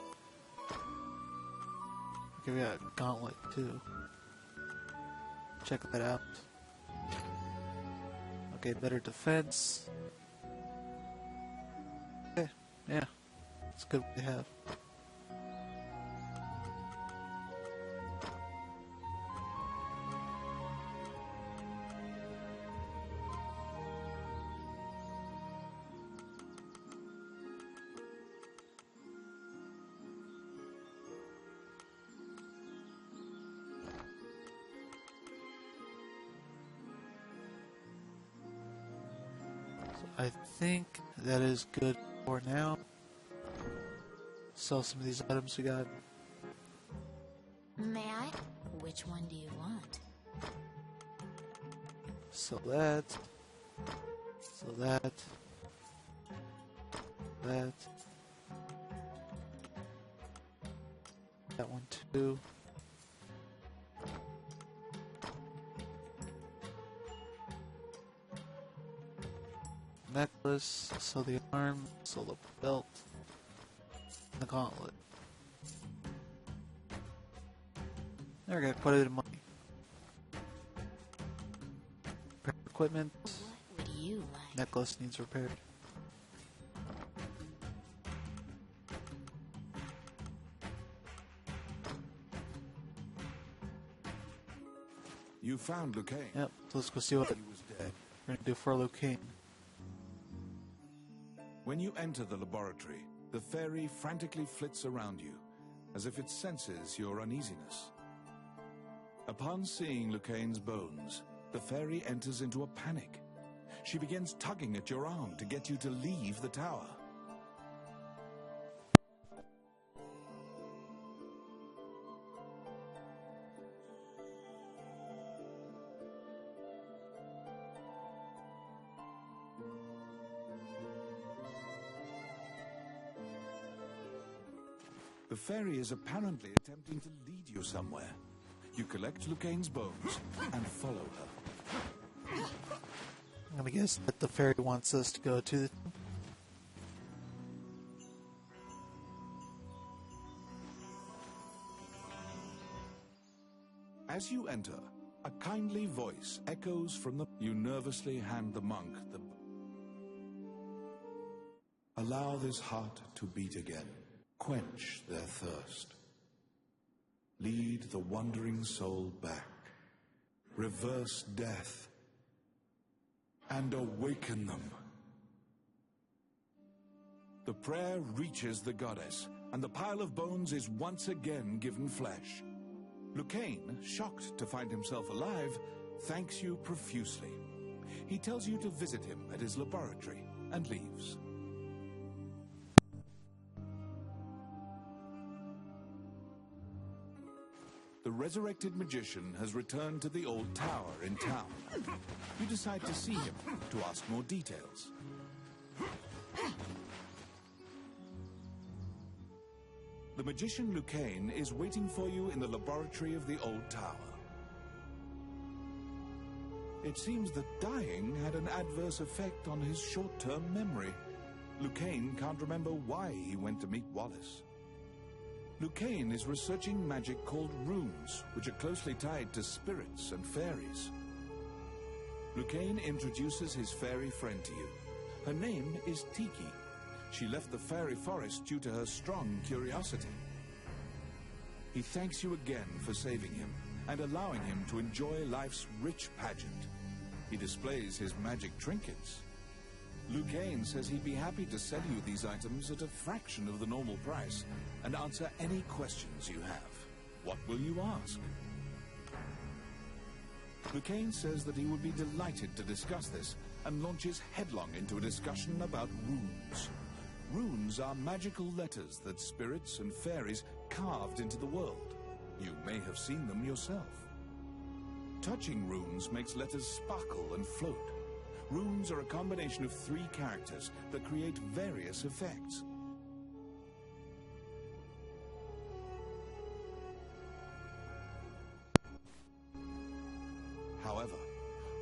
Okay, we got gauntlet too. Check that out. Okay, better defense. Okay, yeah, it's good to have. I think that is good for now. Sell some of these items we got. May I? Which one do you want? Sell that. Sell that. That. That one too. Necklace, sell the arm, sell the belt, and the gauntlet. There we go, put it in money. Repair equipment. What would you like? Necklace needs repaired. You found Lucane. Yep, so let's go see what He was dead. we're gonna do for Lucane. When you enter the laboratory, the fairy frantically flits around you, as if it senses your uneasiness. Upon seeing Lucane's bones, the fairy enters into a panic. She begins tugging at your arm to get you to leave the tower. The fairy is apparently attempting to lead you somewhere. You collect Lucane's bones and follow her. I'm gonna guess that the fairy wants us to go to. As you enter, a kindly voice echoes from the... You nervously hand the monk the... Allow this heart to beat again. Quench their thirst. Lead the wandering soul back. Reverse death. And awaken them. The prayer reaches the goddess, and the pile of bones is once again given flesh. Lucane, shocked to find himself alive, thanks you profusely. He tells you to visit him at his laboratory and leaves. The resurrected magician has returned to the old tower in town. You decide to see him to ask more details. The magician Lucane is waiting for you in the laboratory of the old tower. It seems that dying had an adverse effect on his short-term memory. Lucane can't remember why he went to meet Wallace. Lucane is researching magic called runes, which are closely tied to spirits and fairies. Lucane introduces his fairy friend to you. Her name is Tiki. She left the fairy forest due to her strong curiosity. He thanks you again for saving him and allowing him to enjoy life's rich pageant. He displays his magic trinkets. Lucane says he'd be happy to sell you these items at a fraction of the normal price and answer any questions you have. What will you ask? Lucane says that he would be delighted to discuss this and launches headlong into a discussion about runes. Runes are magical letters that spirits and fairies carved into the world. You may have seen them yourself. Touching runes makes letters sparkle and float. Runes are a combination of 3 characters that create various effects. However,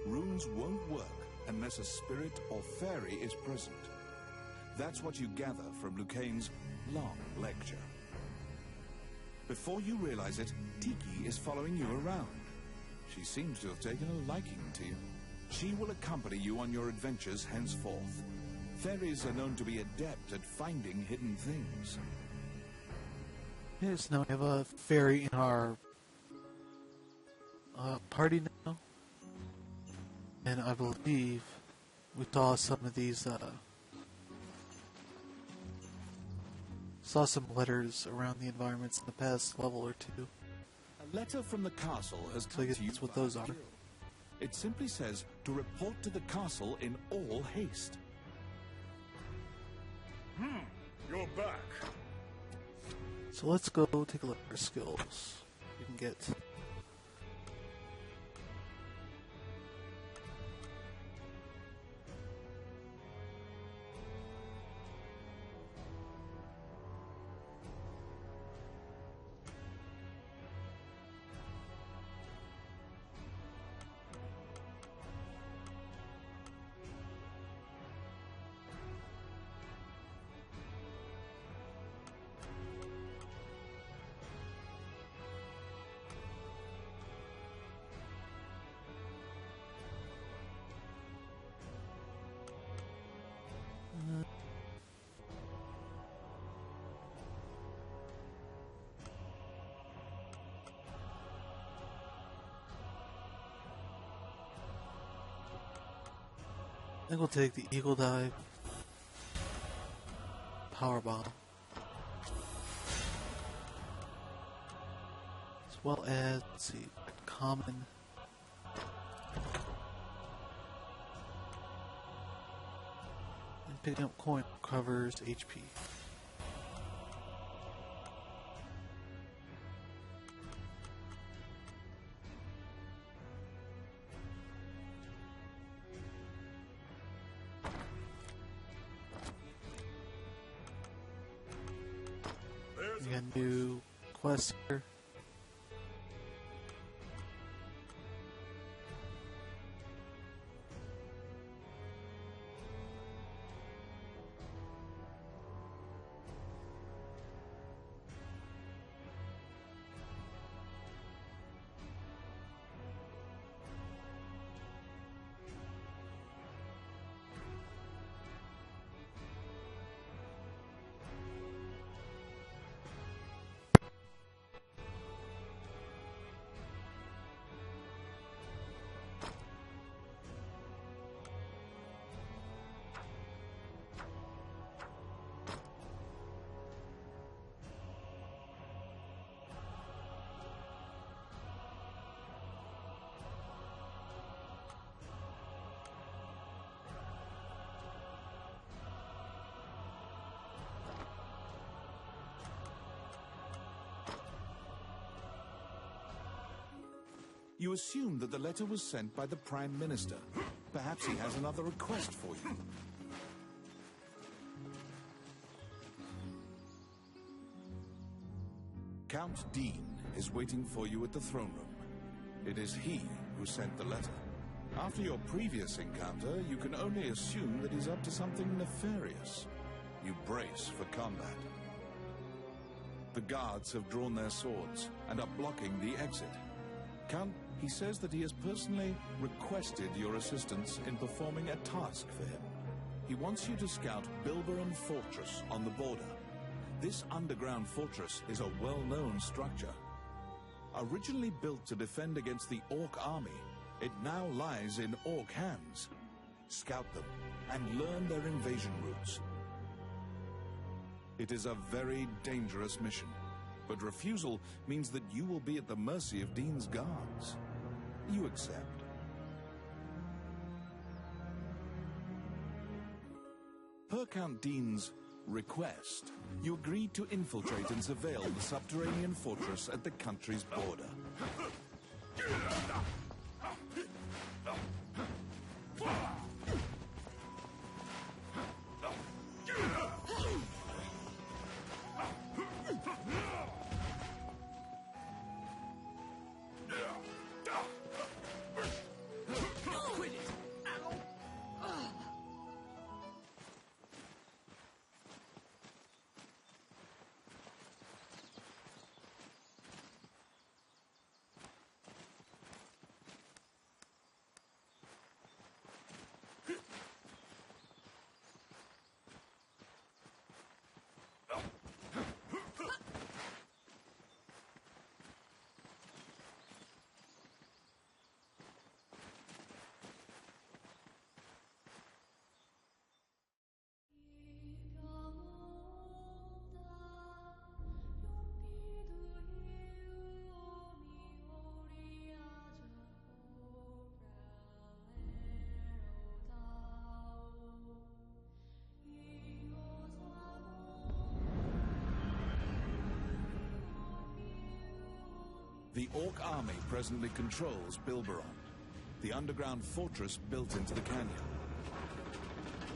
runes won't work unless a spirit or fairy is present. That's what you gather from Lucane's long lecture. Before you realize it, Tiki is following you around. She seems to have taken a liking to you. She will accompany you on your adventures henceforth. Fairies are known to be adept at finding hidden things. Yes, now we have a fairy in our party now. And I believe we saw some of these, saw some letters around the environments in the past level or two. A letter from the castle has So I come guess to you that's what via those are. guild. It simply says to report to the castle in all haste. You're back. So let's go take a look at our skills. We can get... I think we'll take the Eagle Dive, Power Bomb, as well as, let's see, Common, and picking up coin covers HP. We got a new quest here. You assume that the letter was sent by the Prime Minister. Perhaps he has another request for you. Count Dean is waiting for you at the throne room. It is he who sent the letter. After your previous encounter, you can only assume that he's up to something nefarious. You brace for combat. The guards have drawn their swords and are blocking the exit. Count, he says that he has personally requested your assistance in performing a task for him. He wants you to scout Bilberon Fortress on the border. This underground fortress is a well-known structure. Originally built to defend against the Orc army, it now lies in Orc hands. Scout them and learn their invasion routes. It is a very dangerous mission, but refusal means that you will be at the mercy of Dean's guards. You accept. Per Count Dean's request, you agreed to infiltrate and surveil the subterranean fortress at the country's border. The Orc army presently controls Bilberon, the underground fortress built into the canyon.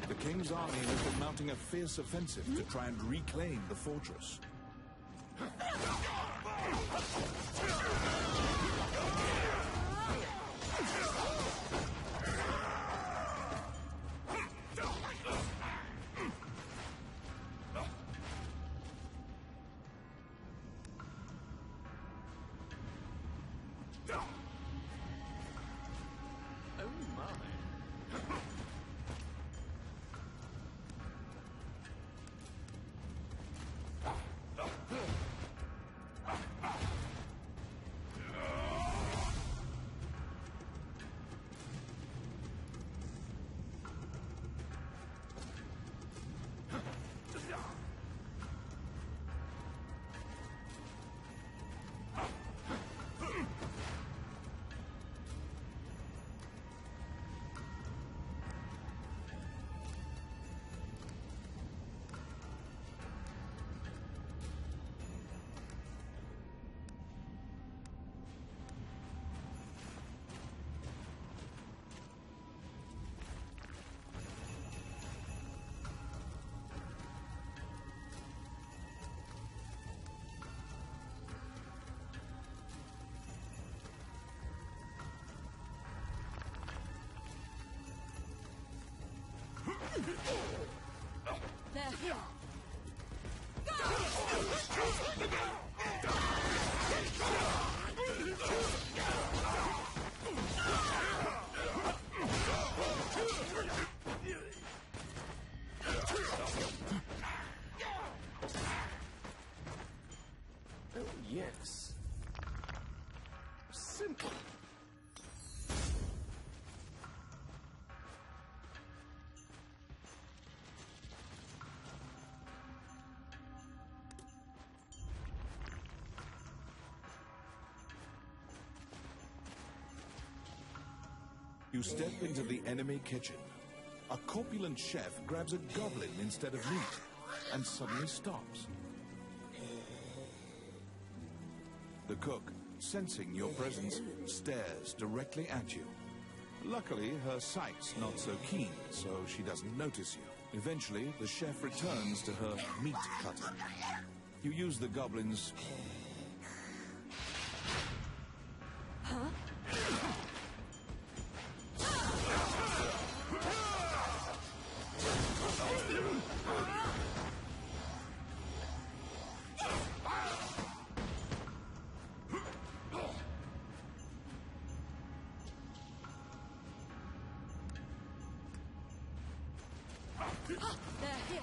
The King's army has been mounting a fierce offensive to try and reclaim the fortress. They're here. Oh, yes. Simple. You step into the enemy kitchen. A corpulent chef grabs a goblin instead of meat, and suddenly stops. The cook, sensing your presence, stares directly at you. Luckily, her sight's not so keen, so she doesn't notice you. Eventually, the chef returns to her meat cutter. You use the goblin's... They're here.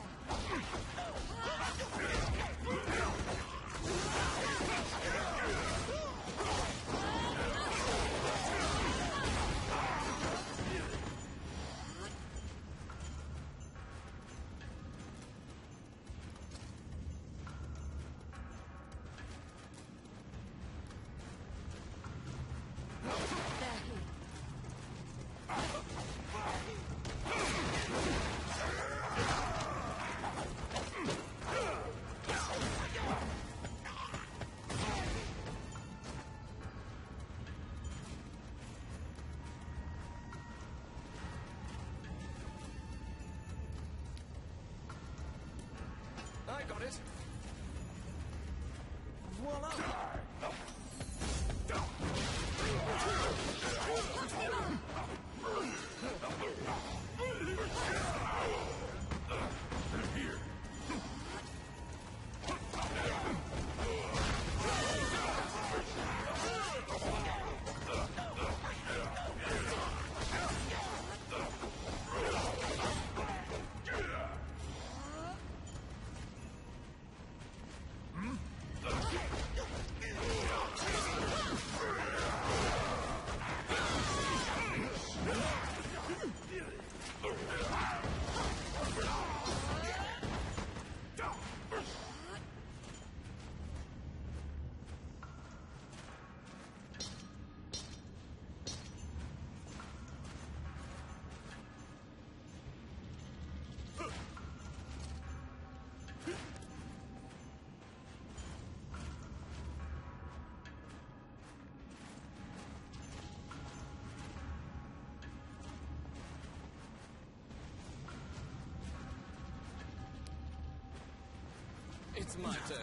It's my turn.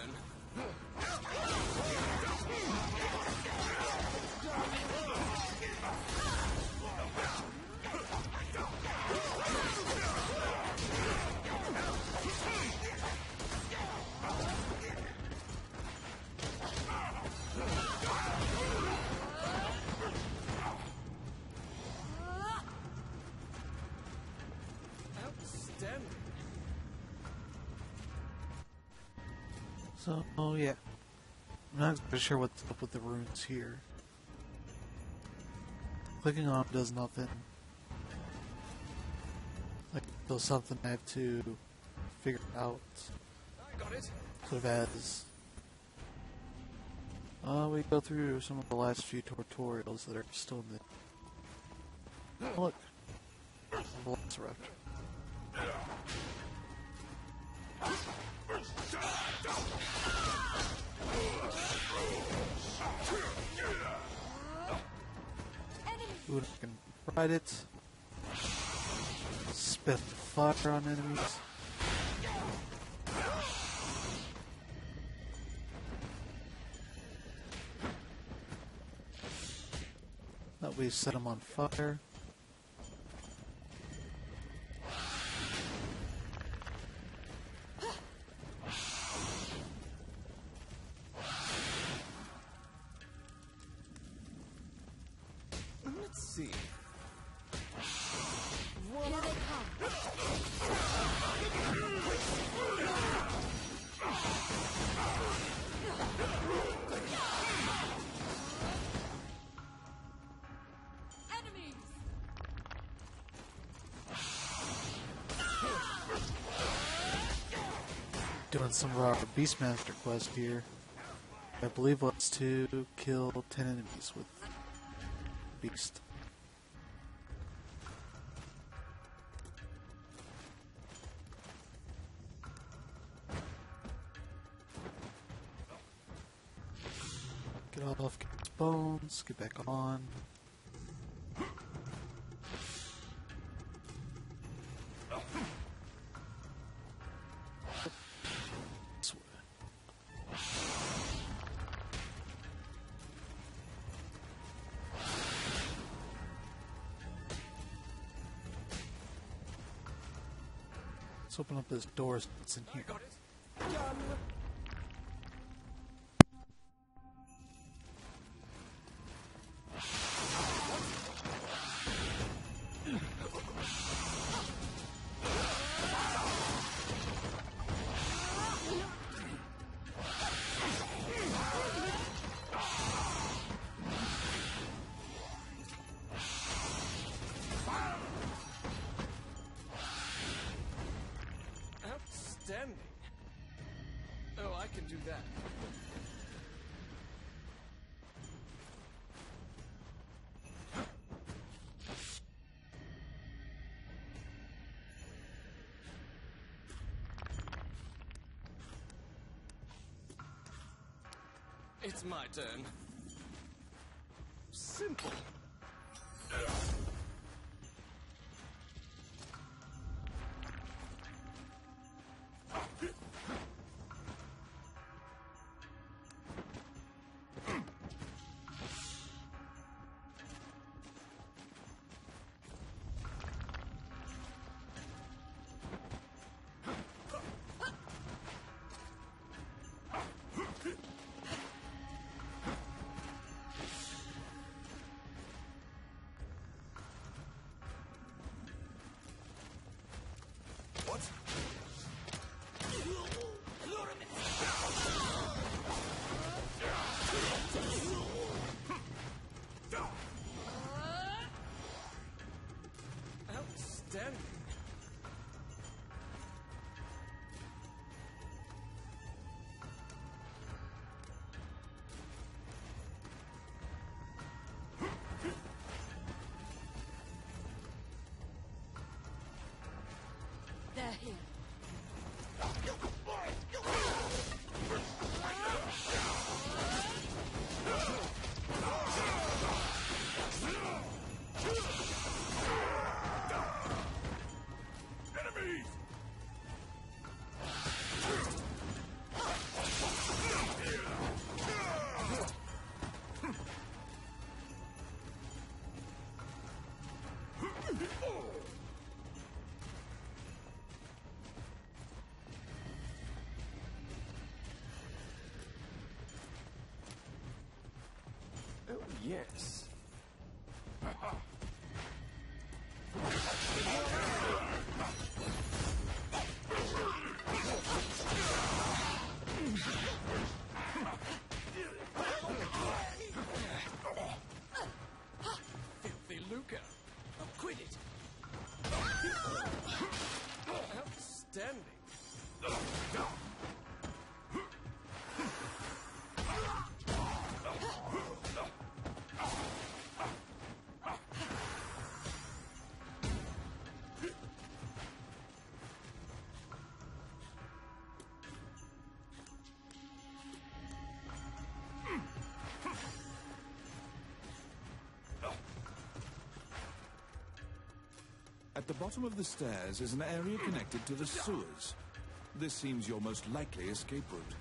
Outstanding. So, oh yeah. I'm not exactly sure what's up with the runes here. Clicking on them does nothing. Like, there's something I have to figure out. I got it. Sort of as we go through some of the last few tutorials that are still in the... Oh, look! Velociraptor. Ooh, I can ride it. Spit fire on enemies. That way, set them on fire. Let's see. Here they come. Enemies! Doing some raw Beastmaster quest here. I believe what's to kill 10 enemies with Beast. Get off, get his bones, get back on. This way. Let's open up this door that's in here. Got it. Done. Outstanding. Oh, I can do that. It's my turn. Simple. What? Outstanding. They're here. yes. Filthy lucre. Quit it. Outstanding. At the bottom of the stairs is an area connected to the sewers. This seems your most likely escape route.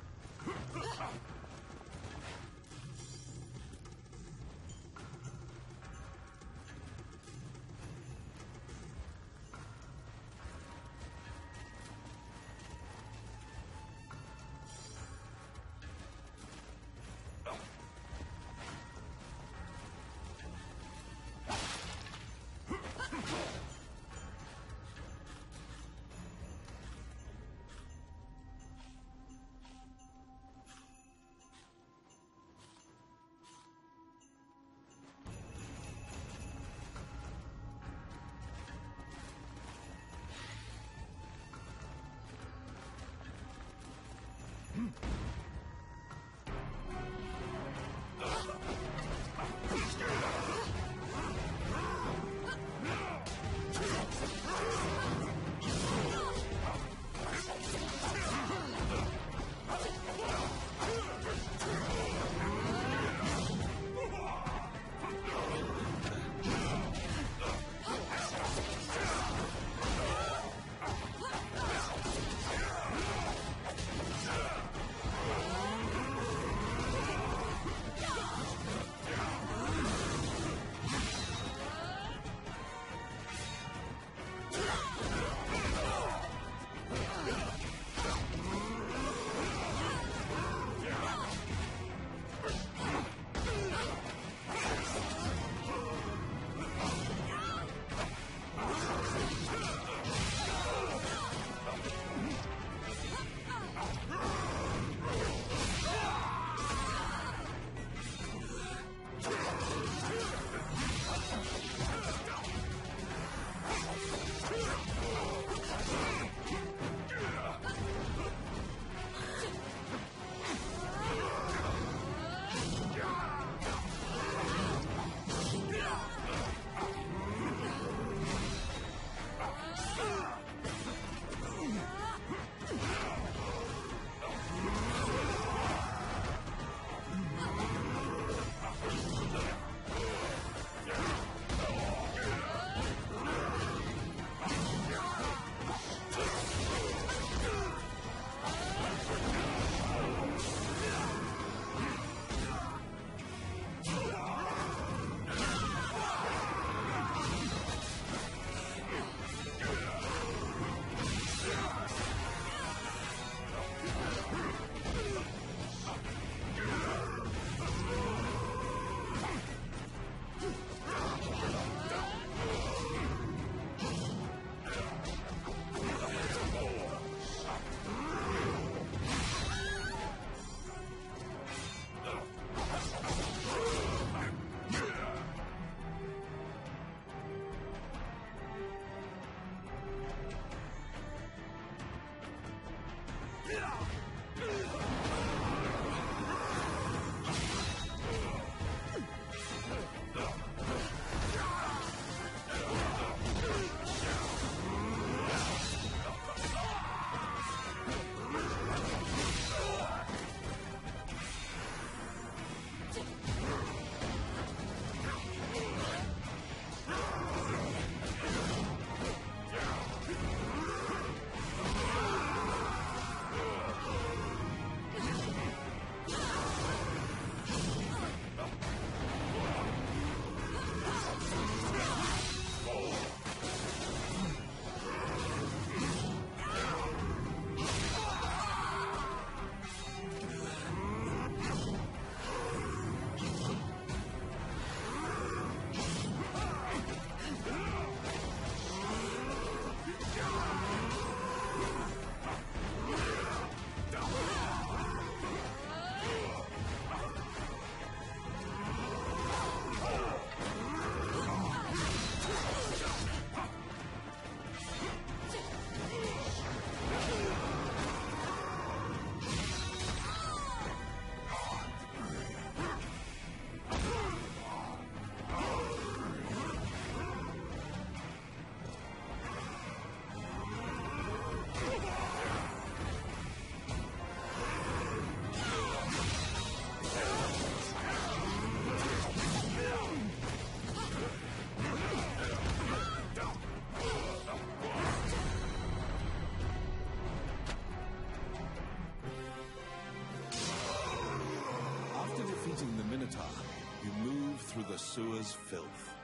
sewer's filth.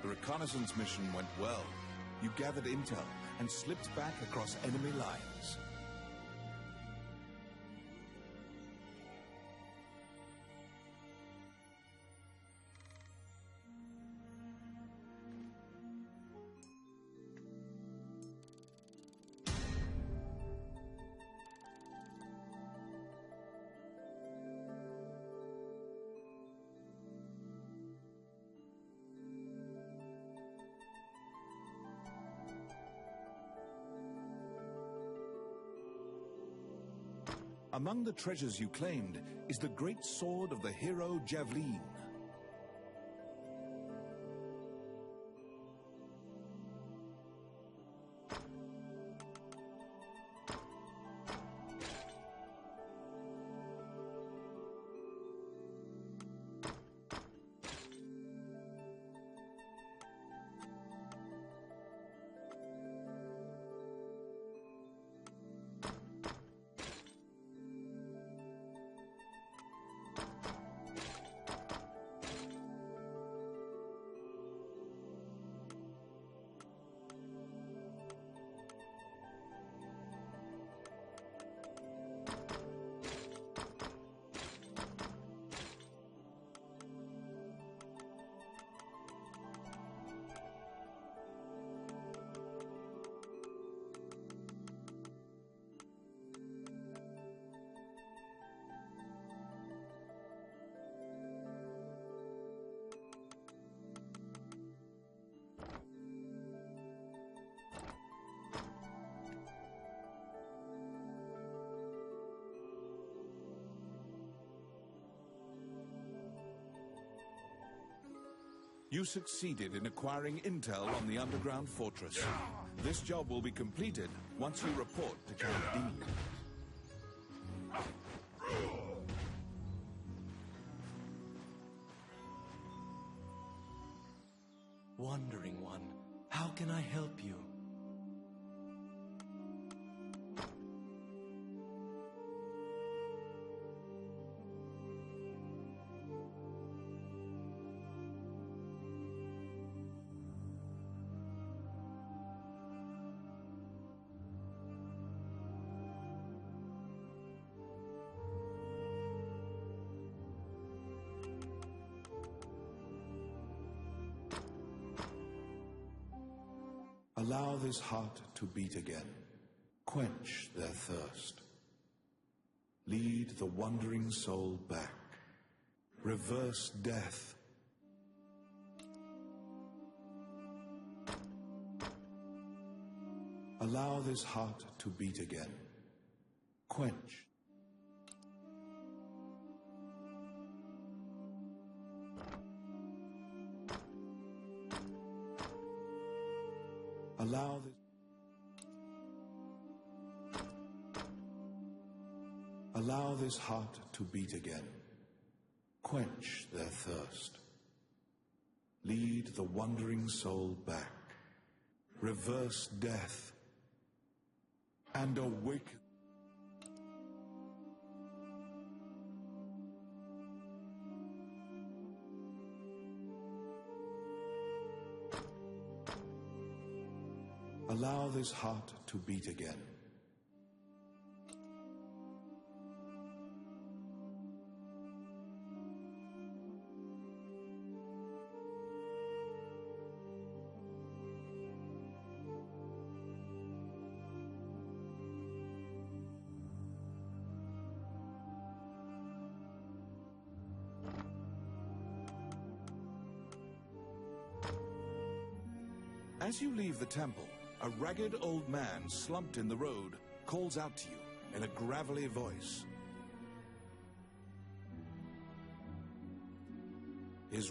The reconnaissance mission went well. You gathered intel and slipped back across enemy lines. Among the treasures you claimed is the great sword of the hero Javelin. You succeeded in acquiring intel on the underground fortress. This job will be completed once you report to Count Dean. Wandering one, how can I help you? Allow this heart to beat again. Quench their thirst. Lead the wandering soul back. Reverse death. Allow this heart to beat again. Quench. Allow this heart to beat again. Quench their thirst. Lead the wandering soul back. Reverse death. And awaken. Allow this heart to beat again. As you leave the temple, a ragged old man slumped in the road calls out to you in a gravelly voice. His